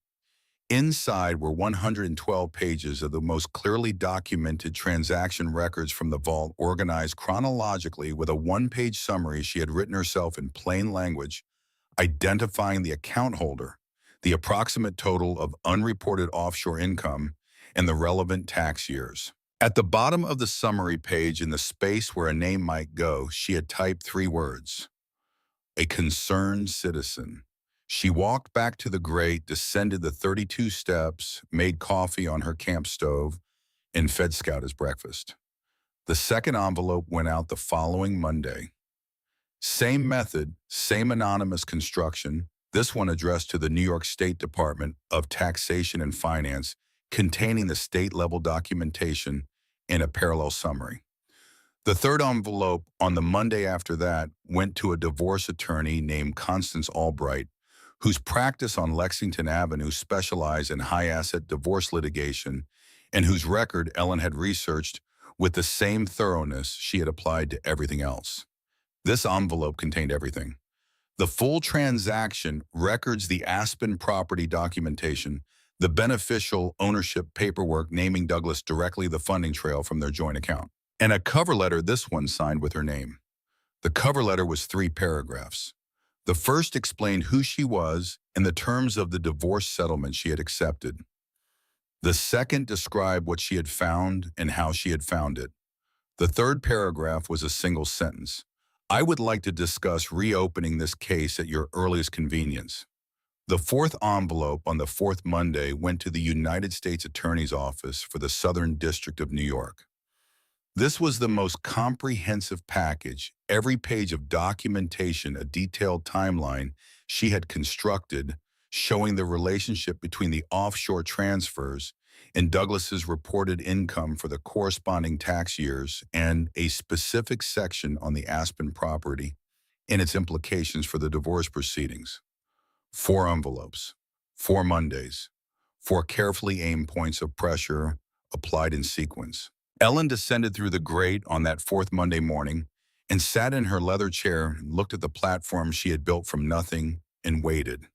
Inside were 112 pages of the most clearly documented transaction records from the vault, organized chronologically, with a 1-page summary she had written herself in plain language, identifying the account holder, the approximate total of unreported offshore income, and the relevant tax years. At the bottom of the summary page, in the space where a name might go, she had typed 3 words: a concerned citizen. She walked back to the grate, descended the 32 steps, made coffee on her camp stove, and fed Scout his breakfast. The second envelope went out the following Monday. Same method, same anonymous construction, this one addressed to the New York State Department of Taxation and Finance, containing the state-level documentation and a parallel summary. The third envelope, on the Monday after that, went to a divorce attorney named Constance Albright, whose practice on Lexington Avenue specialized in high-asset divorce litigation, and whose record Ellen had researched with the same thoroughness she had applied to everything else. This envelope contained everything: the full transaction records, the Aspen property documentation, the beneficial ownership paperwork naming Douglas directly, the funding trail from their joint account, and a cover letter, this one signed with her name. The cover letter was 3 paragraphs. The first explained who she was and the terms of the divorce settlement she had accepted. The second described what she had found and how she had found it. The third paragraph was a single sentence: I would like to discuss reopening this case at your earliest convenience. The fourth envelope, on the fourth Monday, went to the United States Attorney's Office for the Southern District of New York. This was the most comprehensive package, every page of documentation, a detailed timeline she had constructed, showing the relationship between the offshore transfers and Douglas's reported income for the corresponding tax years, and a specific section on the Aspen property and its implications for the divorce proceedings. 4 envelopes, 4 Mondays, 4 carefully aimed points of pressure applied in sequence. Ellen descended through the grate on that 4th Monday morning and sat in her leather chair and looked at the platform she had built from nothing and waited.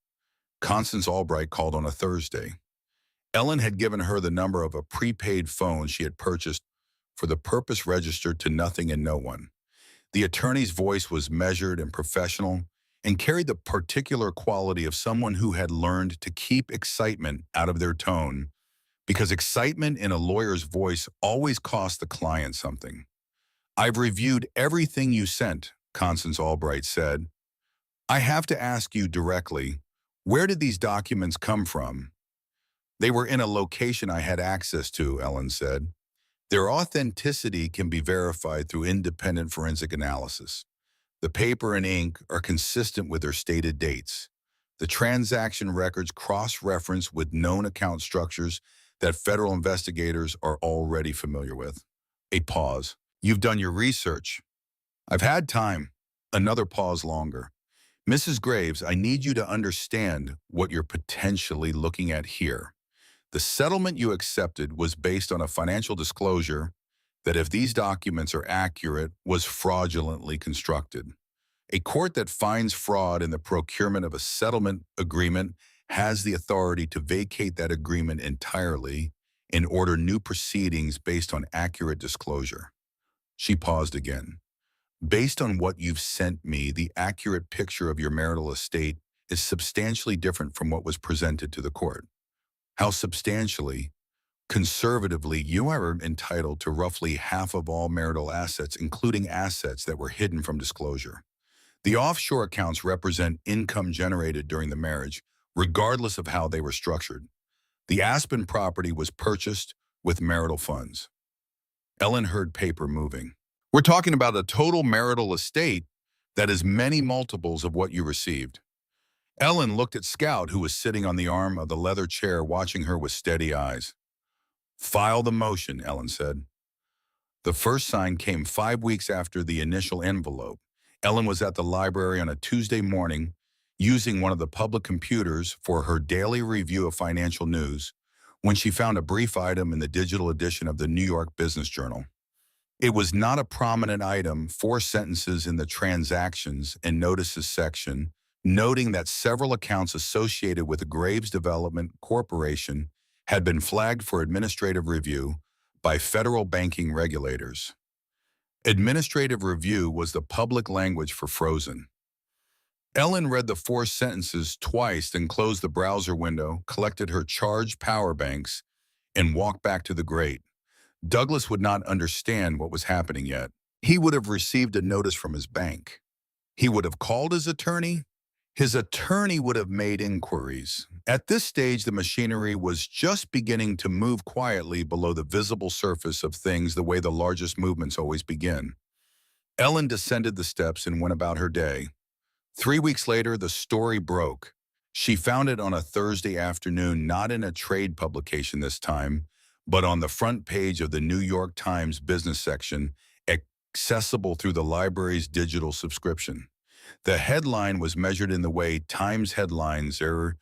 Constance Albright called on a Thursday. Ellen had given her the number of a prepaid phone she had purchased for the purpose, registered to nothing and no one. The attorney's voice was measured and professional and carried the particular quality of someone who had learned to keep excitement out of their tone, because excitement in a lawyer's voice always costs the client something. I've reviewed everything you sent, Constance Albright said. I have to ask you directly, where did these documents come from? They were in a location I had access to, Ellen said. Their authenticity can be verified through independent forensic analysis. The paper and ink are consistent with their stated dates. The transaction records cross-reference with known account structures that federal investigators are already familiar with. A pause. You've done your research. I've had time. Another pause longer. Mrs. Graves, I need you to understand what you're potentially looking at here. The settlement you accepted was based on a financial disclosure that, if these documents are accurate, was fraudulently constructed. A court that finds fraud in the procurement of a settlement agreement has the authority to vacate that agreement entirely and order new proceedings based on accurate disclosure. She paused again. Based on what you've sent me, the accurate picture of your marital estate is substantially different from what was presented to the court. How substantially? Conservatively, you are entitled to roughly half of all marital assets, including assets that were hidden from disclosure. The offshore accounts represent income generated during the marriage, regardless of how they were structured. The Aspen property was purchased with marital funds. Ellen heard paper moving. We're talking about a total marital estate that is many multiples of what you received. Ellen looked at Scout, who was sitting on the arm of the leather chair, watching her with steady eyes. File the motion, Ellen said. The first sign came 5 weeks after the initial envelope. Ellen was at the library on a Tuesday morning, using one of the public computers for her daily review of financial news, when she found a brief item in the digital edition of the New York Business Journal. It was not a prominent item, 4 sentences in the transactions and notices section, noting that several accounts associated with the Graves Development Corporation had been flagged for administrative review by federal banking regulators. Administrative review was the public language for frozen. Ellen read the 4 sentences twice, then closed the browser window, collected her charged power banks, and walked back to the grate. Douglas would not understand what was happening yet. He would have received a notice from his bank. He would have called his attorney. His attorney would have made inquiries. At this stage, the machinery was just beginning to move quietly below the visible surface of things, the way the largest movements always begin. Ellen descended the steps and went about her day. 3 weeks later, the story broke. She found it on a Thursday afternoon, not in a trade publication this time, but on the front page of the New York Times business section, accessible through the library's digital subscription. The headline was measured in the way Times headlines are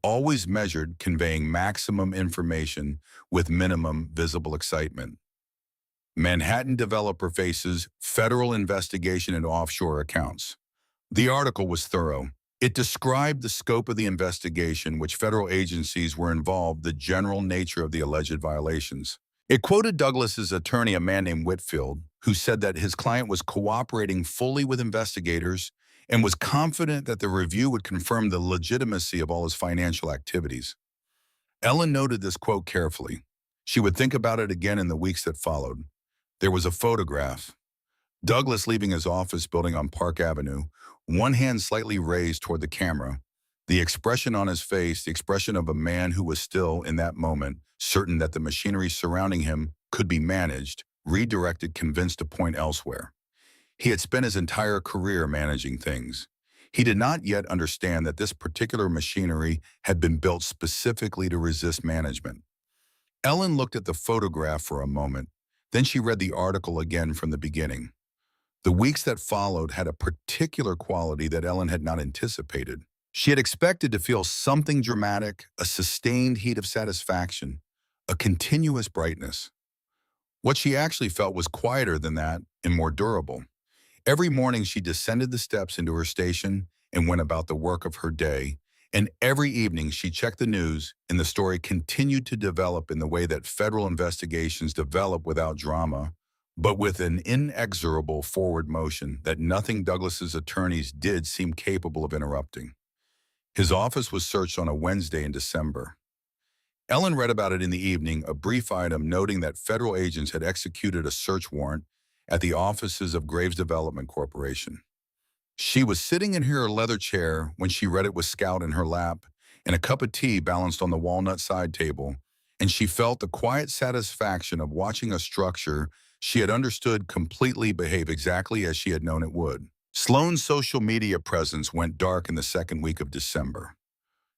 always measured, conveying maximum information with minimum visible excitement. Manhattan developer faces federal investigation into offshore accounts. The article was thorough. It described the scope of the investigation, which federal agencies were involved, the general nature of the alleged violations. It quoted Douglas's attorney, a man named Whitfield, who said that his client was cooperating fully with investigators and was confident that the review would confirm the legitimacy of all his financial activities. Ellen noted this quote carefully. She would think about it again in the weeks that followed. There was a photograph. Douglas leaving his office building on Park Avenue, one hand slightly raised toward the camera, the expression on his face, the expression of a man who was still, in that moment, certain that the machinery surrounding him could be managed, redirected, convinced to point elsewhere. He had spent his entire career managing things. He did not yet understand that this particular machinery had been built specifically to resist management. Ellen looked at the photograph for a moment, then she read the article again from the beginning. The weeks that followed had a particular quality that Ellen had not anticipated. She had expected to feel something dramatic, a sustained heat of satisfaction, a continuous brightness. What she actually felt was quieter than that and more durable. Every morning she descended the steps into her station and went about the work of her day, and every evening she checked the news, and the story continued to develop in the way that federal investigations develop, without drama, but with an inexorable forward motion that nothing Douglas's attorneys did seem capable of interrupting. His office was searched on a Wednesday in December. Ellen read about it in the evening, a brief item noting that federal agents had executed a search warrant at the offices of Graves Development Corporation. She was sitting in her leather chair when she read it, with Scout in her lap and a cup of tea balanced on the walnut side table, and she felt the quiet satisfaction of watching a structure she had understood completely behave exactly as she had known it would. Sloane's social media presence went dark in the second week of December.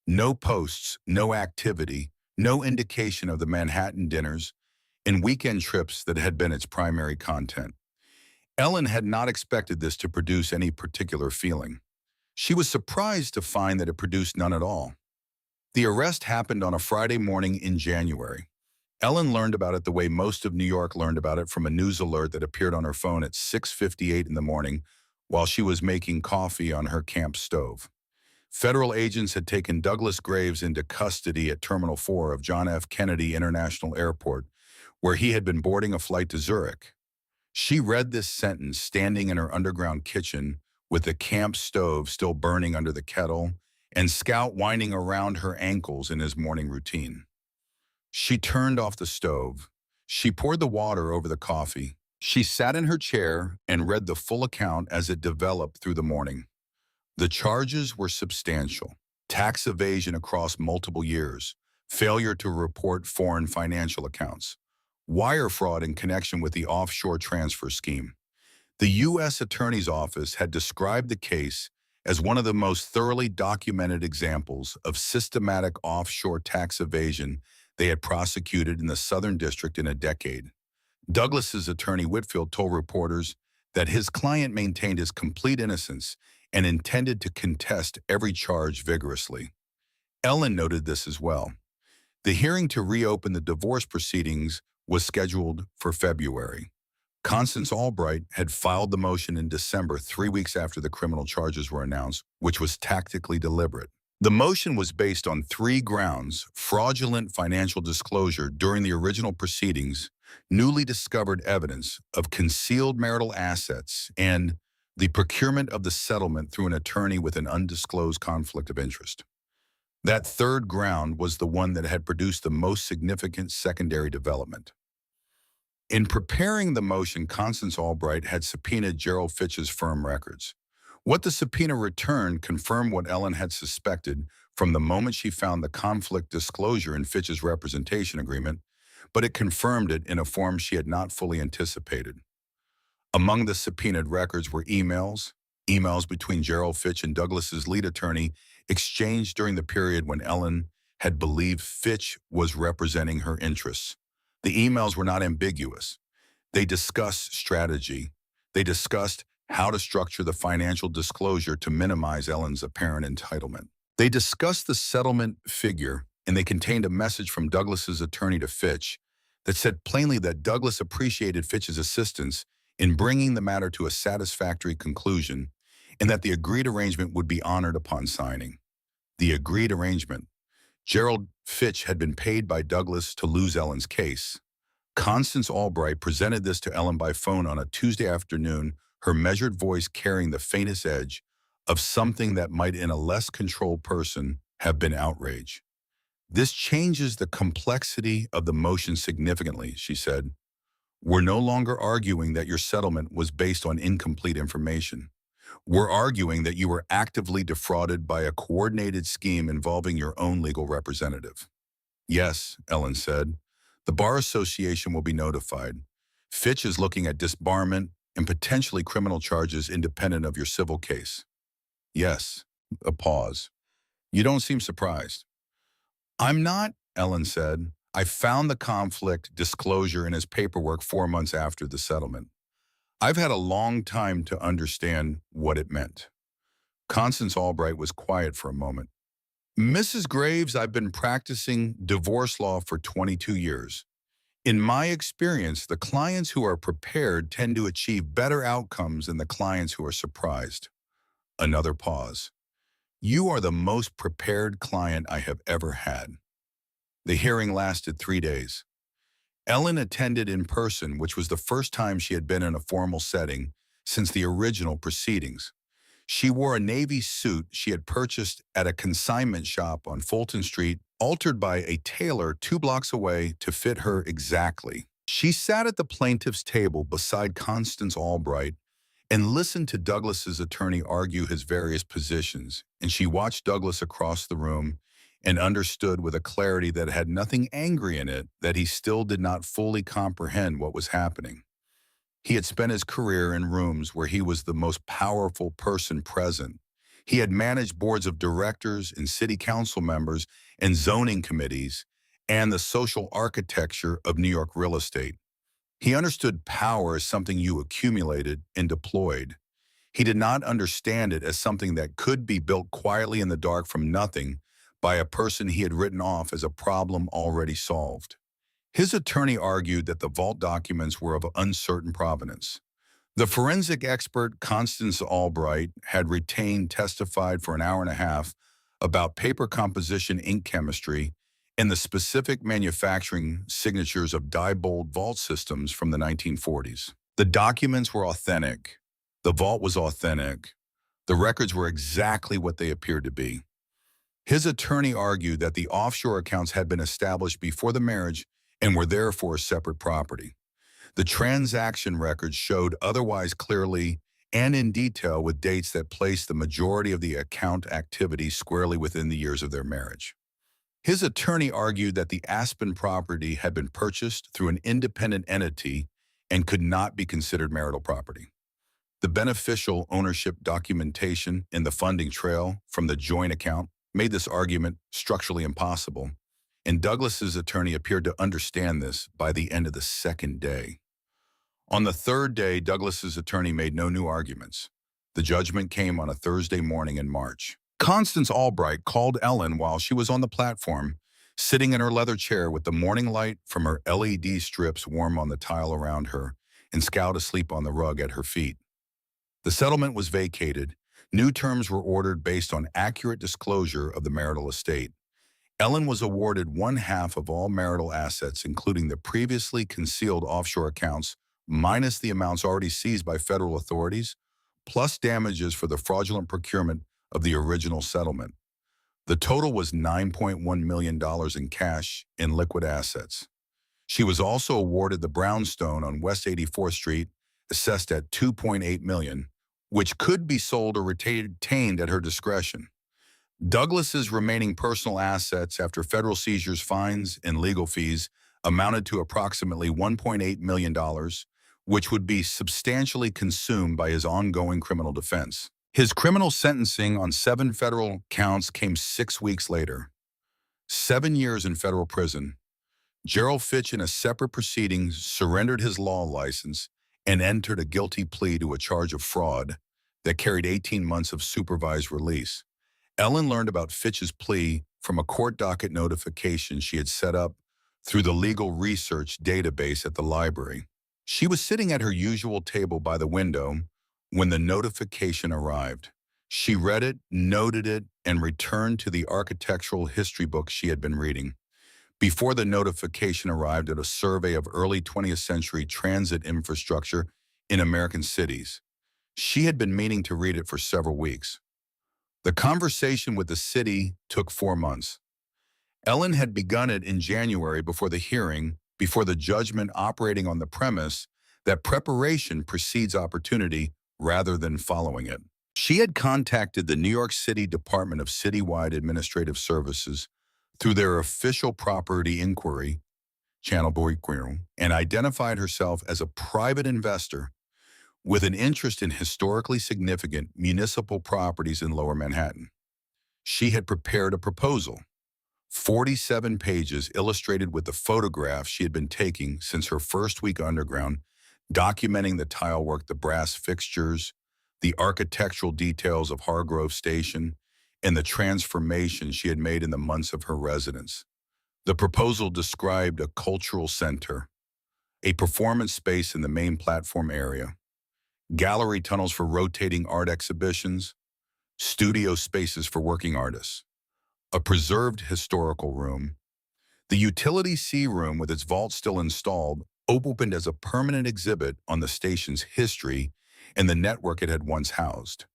No posts, no activity, no indication of the Manhattan dinners and weekend trips that had been its primary content. Ellen had not expected this to produce any particular feeling. She was surprised to find that it produced none at all. The arrest happened on a Friday morning in January. Ellen learned about it the way most of New York learned about it, from a news alert that appeared on her phone at 6:58 in the morning while she was making coffee on her camp stove. Federal agents had taken Douglas Graves into custody at Terminal 4 of John F. Kennedy International Airport, where he had been boarding a flight to Zurich. She read this sentence standing in her underground kitchen with the camp stove still burning under the kettle and Scout winding around her ankles in his morning routine. She turned off the stove. She poured the water over the coffee. She sat in her chair and read the full account as it developed through the morning. The charges were substantial: tax evasion across multiple years, failure to report foreign financial accounts, wire fraud in connection with the offshore transfer scheme. The U.S. Attorney's Office had described the case as one of the most thoroughly documented examples of systematic offshore tax evasion they had prosecuted in the Southern District in a decade. Douglas's attorney Whitfield told reporters that his client maintained his complete innocence and intended to contest every charge vigorously. Ellen noted this as well. The hearing to reopen the divorce proceedings was scheduled for February. Constance Albright had filed the motion in December, 3 weeks after the criminal charges were announced, which was tactically deliberate. The motion was based on 3 grounds: fraudulent financial disclosure during the original proceedings, newly discovered evidence of concealed marital assets, and the procurement of the settlement through an attorney with an undisclosed conflict of interest. That third ground was the one that had produced the most significant secondary development. In preparing the motion, Constance Albright had subpoenaed Gerald Fitch's firm records. What the subpoena returned confirmed what Ellen had suspected from the moment she found the conflict disclosure in Fitch's representation agreement, but it confirmed it in a form she had not fully anticipated. Among the subpoenaed records were emails between Gerald Fitch and Douglas's lead attorney exchanged during the period when Ellen had believed Fitch was representing her interests. The emails were not ambiguous. They discussed strategy. They discussed how to structure the financial disclosure to minimize Ellen's apparent entitlement. They discussed the settlement figure, and they contained a message from Douglas's attorney to Fitch that said plainly that Douglas appreciated Fitch's assistance in bringing the matter to a satisfactory conclusion, and that the agreed arrangement would be honored upon signing. The agreed arrangement. Gerald Fitch had been paid by Douglas to lose Ellen's case. Constance Albright presented this to Ellen by phone on a Tuesday afternoon, her measured voice carrying the faintest edge of something that might, in a less controlled person, have been outrage. "This changes the complexity of the motion significantly," she said. "We're no longer arguing that your settlement was based on incomplete information. We're arguing that you were actively defrauded by a coordinated scheme involving your own legal representative." "Yes," Ellen said. "The Bar Association will be notified. Fitch is looking at disbarment and potentially criminal charges independent of your civil case." "Yes." A pause. "You don't seem surprised." "I'm not," Ellen said. "I found the conflict disclosure in his paperwork 4 months after the settlement. I've had a long time to understand what it meant." Constance Albright was quiet for a moment. "Mrs. Graves, I've been practicing divorce law for 22 years. In my experience, the clients who are prepared tend to achieve better outcomes than the clients who are surprised." Another pause. "You are the most prepared client I have ever had." The hearing lasted 3 days. Ellen attended in person, which was the first time she had been in a formal setting since the original proceedings. She wore a navy suit she had purchased at a consignment shop on Fulton Street, altered by a tailor 2 blocks away to fit her exactly. She sat at the plaintiff's table beside Constance Albright and listened to Douglas's attorney argue his various positions, and she watched Douglas across the room and understood with a clarity that had nothing angry in it that he still did not fully comprehend what was happening. He had spent his career in rooms where he was the most powerful person present. He had managed boards of directors and city council members and zoning committees and the social architecture of New York real estate. He understood power as something you accumulated and deployed. He did not understand it as something that could be built quietly in the dark from nothing by a person he had written off as a problem already solved. His attorney argued that the vault documents were of uncertain provenance. The forensic expert Constance Albright had retained testified for an hour and a half about paper composition, ink chemistry, and the specific manufacturing signatures of Diebold vault systems from the 1940s. The documents were authentic. The vault was authentic. The records were exactly what they appeared to be. His attorney argued that the offshore accounts had been established before the marriage and were therefore separate property. The transaction records showed otherwise clearly and in detail with dates that placed the majority of the account activity squarely within the years of their marriage. His attorney argued that the Aspen property had been purchased through an independent entity and could not be considered marital property. The beneficial ownership documentation in the funding trail from the joint account made this argument structurally impossible, and Douglas's attorney appeared to understand this by the end of the second day. On the third day, Douglas's attorney made no new arguments. The judgment came on a Thursday morning in March. Constance Albright called Ellen while she was on the platform, sitting in her leather chair with the morning light from her LED strips warm on the tile around her and Scout asleep on the rug at her feet. The settlement was vacated. New terms were ordered based on accurate disclosure of the marital estate. Ellen was awarded one half of all marital assets, including the previously concealed offshore accounts, minus the amounts already seized by federal authorities, plus damages for the fraudulent procurement of the original settlement. The total was $9.1 million in cash and liquid assets. She was also awarded the brownstone on West 84th Street, assessed at $2.8 million, which could be sold or retained at her discretion. Douglas's remaining personal assets after federal seizures, fines, and legal fees amounted to approximately $1.8 million, which would be substantially consumed by his ongoing criminal defense. His criminal sentencing on 7 federal counts came 6 weeks later. 7 years in federal prison. Gerald Fitch, in a separate proceeding, surrendered his law license and entered a guilty plea to a charge of fraud that carried 18 months of supervised release. Ellen learned about Fitch's plea from a court docket notification she had set up through the legal research database at the library. She was sitting at her usual table by the window when the notification arrived. She read it, noted it, and returned to the architectural history book she had been reading. Before the notification arrived at a survey of early 20th century transit infrastructure in American cities. She had been meaning to read it for several weeks. The conversation with the city took 4 months. Ellen had begun it in January before the hearing, before the judgment, operating on the premise that preparation precedes opportunity rather than following it. She had contacted the New York City Department of Citywide Administrative Services through their official property inquiry, Channel Boy Query, and identified herself as a private investor with an interest in historically significant municipal properties in Lower Manhattan. She had prepared a proposal, 47 pages illustrated with the photographs she had been taking since her first week underground, documenting the tile work, the brass fixtures, the architectural details of Hargrove Station, and the transformation she had made in the months of her residence. The proposal described a cultural center, a performance space in the main platform area, gallery tunnels for rotating art exhibitions, studio spaces for working artists, a preserved historical room. The utility C room, with its vault still installed, opened as a permanent exhibit on the station's history and the network it had once housed.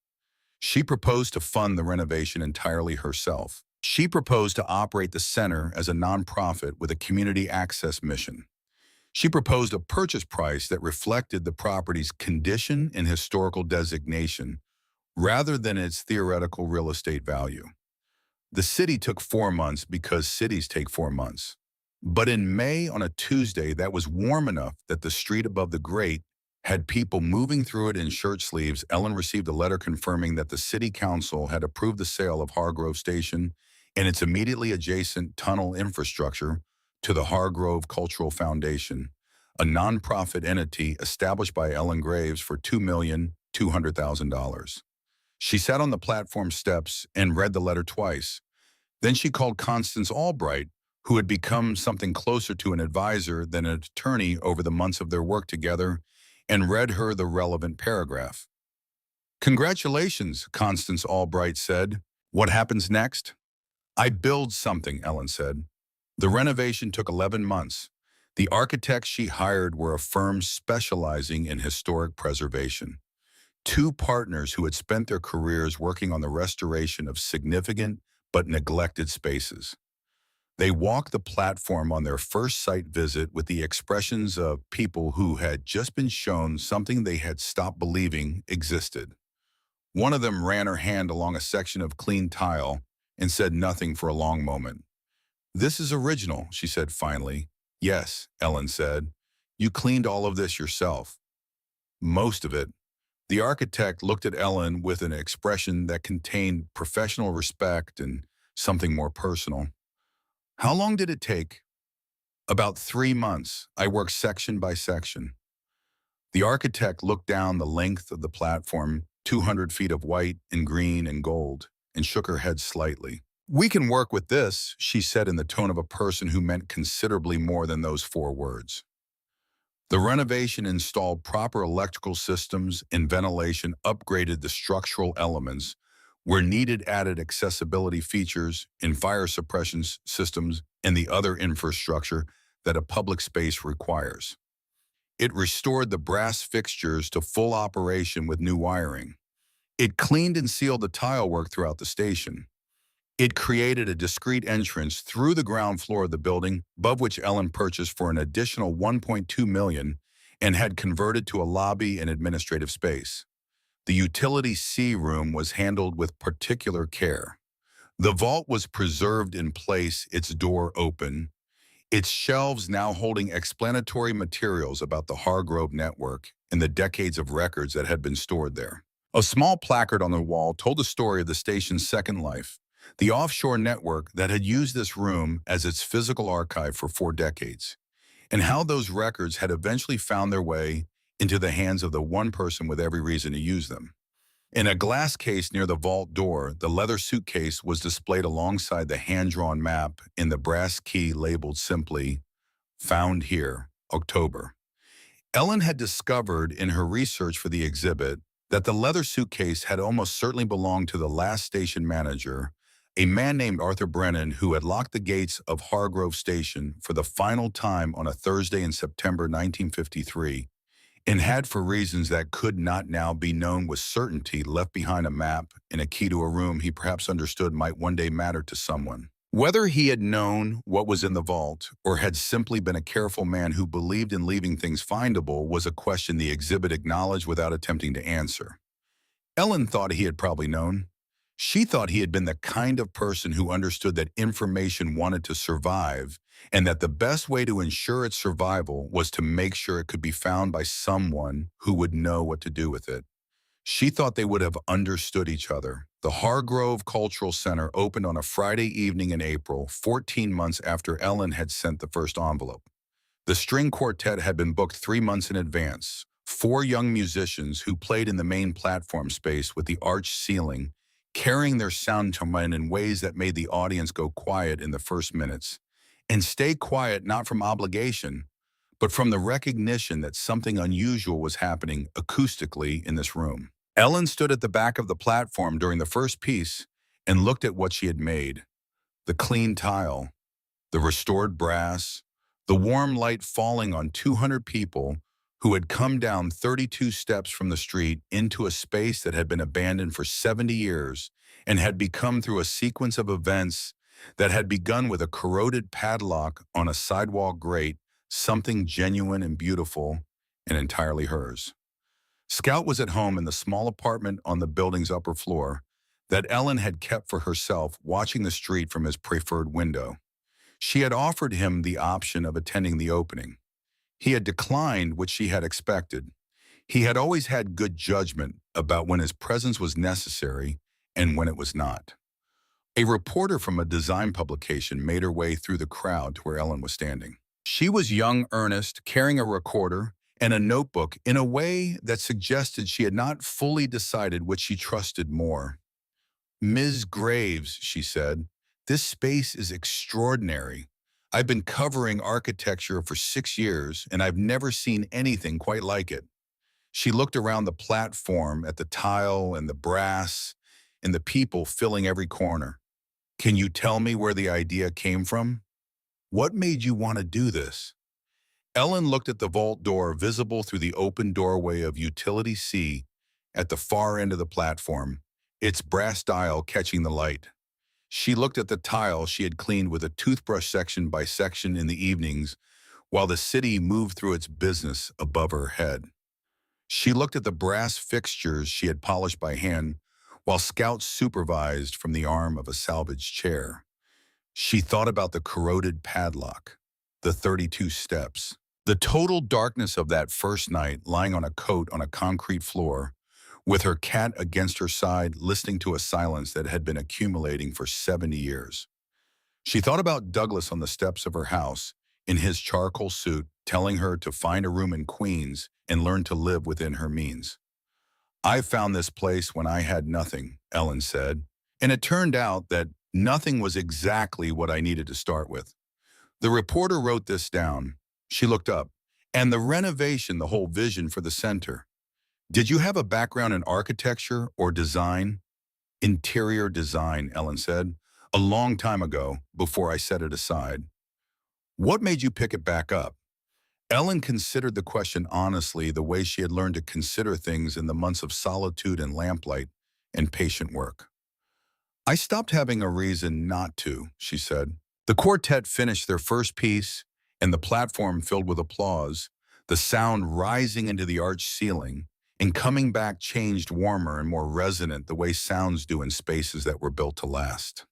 She proposed to fund the renovation entirely herself. She proposed to operate the center as a nonprofit with a community access mission. She proposed a purchase price that reflected the property's condition and historical designation rather than its theoretical real estate value. The city took 4 months because cities take 4 months. But in May, on a Tuesday that was warm enough that the street above the grate had people moving through it in shirt sleeves, Ellen received a letter confirming that the city council had approved the sale of Hargrove Station and its immediately adjacent tunnel infrastructure to the Hargrove Cultural Foundation, a nonprofit entity established by Ellen Graves for $2,200,000. She sat on the platform steps and read the letter twice. Then she called Constance Albright, who had become something closer to an advisor than an attorney over the months of their work together, and read her the relevant paragraph. "Congratulations," Constance Albright said. "What happens next?" "I build something," Ellen said. "The renovation took 11 months. The architects she hired were a firm specializing in historic preservation. Two partners who had spent their careers working on the restoration of significant but neglected spaces. They walked the platform on their first site visit with the expressions of people who had just been shown something they had stopped believing existed. One of them ran her hand along a section of clean tile and said nothing for a long moment. "This is original," she said finally. "Yes," Ellen said. "You cleaned all of this yourself." "Most of it." The architect looked at Ellen with an expression that contained professional respect and something more personal. "How long did it take?" "About 3 months. I worked section by section." The architect looked down the length of the platform, 200 feet of white and green and gold, and shook her head slightly. "We can work with this," she said in the tone of a person who meant considerably more than those 4 words. The renovation installed proper electrical systems and ventilation, upgraded the structural elements, where needed added accessibility features and fire suppression systems and the other infrastructure that a public space requires. It restored the brass fixtures to full operation with new wiring. It cleaned and sealed the tile work throughout the station. It created a discreet entrance through the ground floor of the building, above which Ellen purchased for an additional $1.2 million and had converted to a lobby and administrative space. The utility C room was handled with particular care. The vault was preserved in place, its door open, its shelves now holding explanatory materials about the Hargrove network and the decades of records that had been stored there. A small placard on the wall told the story of the station's second life, the offshore network that had used this room as its physical archive for 4 decades, and how those records had eventually found their way into the hands of the one person with every reason to use them. In a glass case near the vault door, the leather suitcase was displayed alongside the hand-drawn map and the brass key labeled simply, "Found here, October." Ellen had discovered in her research for the exhibit that the leather suitcase had almost certainly belonged to the last station manager, a man named Arthur Brennan, who had locked the gates of Hargrove Station for the final time on a Thursday in September 1953, and had, for reasons that could not now be known with certainty, left behind a map and a key to a room he perhaps understood might one day matter to someone. Whether he had known what was in the vault or had simply been a careful man who believed in leaving things findable was a question the exhibit acknowledged without attempting to answer. Ellen thought he had probably known. She thought he had been the kind of person who understood that information wanted to survive and that the best way to ensure its survival was to make sure it could be found by someone who would know what to do with it. She thought they would have understood each other. The Hargrove Cultural Center opened on a Friday evening in April, 14 months after Ellen had sent the first envelope. The string quartet had been booked 3 months in advance. 4 young musicians who played in the main platform space with the arched ceiling, carrying their sound instrument in ways that made the audience go quiet in the first minutes, and stay quiet not from obligation, but from the recognition that something unusual was happening acoustically in this room. Ellen stood at the back of the platform during the first piece and looked at what she had made. The clean tile, the restored brass, the warm light falling on 200 people who had come down 32 steps from the street into a space that had been abandoned for 70 years and had become, through a sequence of events that had begun with a corroded padlock on a sidewalk grate, something genuine and beautiful and entirely hers. Scout was at home in the small apartment on the building's upper floor that Ellen had kept for herself, watching the street from his preferred window. She had offered him the option of attending the opening. He had declined what she had expected. He had always had good judgment about when his presence was necessary and when it was not. A reporter from a design publication made her way through the crowd to where Ellen was standing. She was young, earnest, carrying a recorder and a notebook in a way that suggested she had not fully decided what she trusted more. "Ms. Graves," she said, "this space is extraordinary. I've been covering architecture for 6 years, and I've never seen anything quite like it." She looked around the platform at the tile and the brass and the people filling every corner. "Can you tell me where the idea came from? What made you want to do this?" Ellen looked at the vault door visible through the open doorway of Utility C at the far end of the platform, its brass dial catching the light. She looked at the tile she had cleaned with a toothbrush section by section in the evenings while the city moved through its business above her head. She looked at the brass fixtures she had polished by hand while scouts supervised from the arm of a salvaged chair. She thought about the corroded padlock, the 32 steps, the total darkness of that first night lying on a coat on a concrete floor, with her cat against her side listening to a silence that had been accumulating for 70 years. She thought about Douglas on the steps of her house, in his charcoal suit, telling her to find a room in Queens and learn to live within her means. "I found this place when I had nothing," Ellen said, "and it turned out that nothing was exactly what I needed to start with." The reporter wrote this down. She looked up. "And the renovation, the whole vision for the center. Did you have a background in architecture or design?" "Interior design," Ellen said, "a long time ago, before I set it aside." "What made you pick it back up?" Ellen considered the question honestly, the way she had learned to consider things in the months of solitude and lamplight and patient work. "I stopped having a reason not to," she said. The quartet finished their first piece, and the platform filled with applause, the sound rising into the arched ceiling, and coming back changed warmer and more resonant the way sounds do in spaces that were built to last.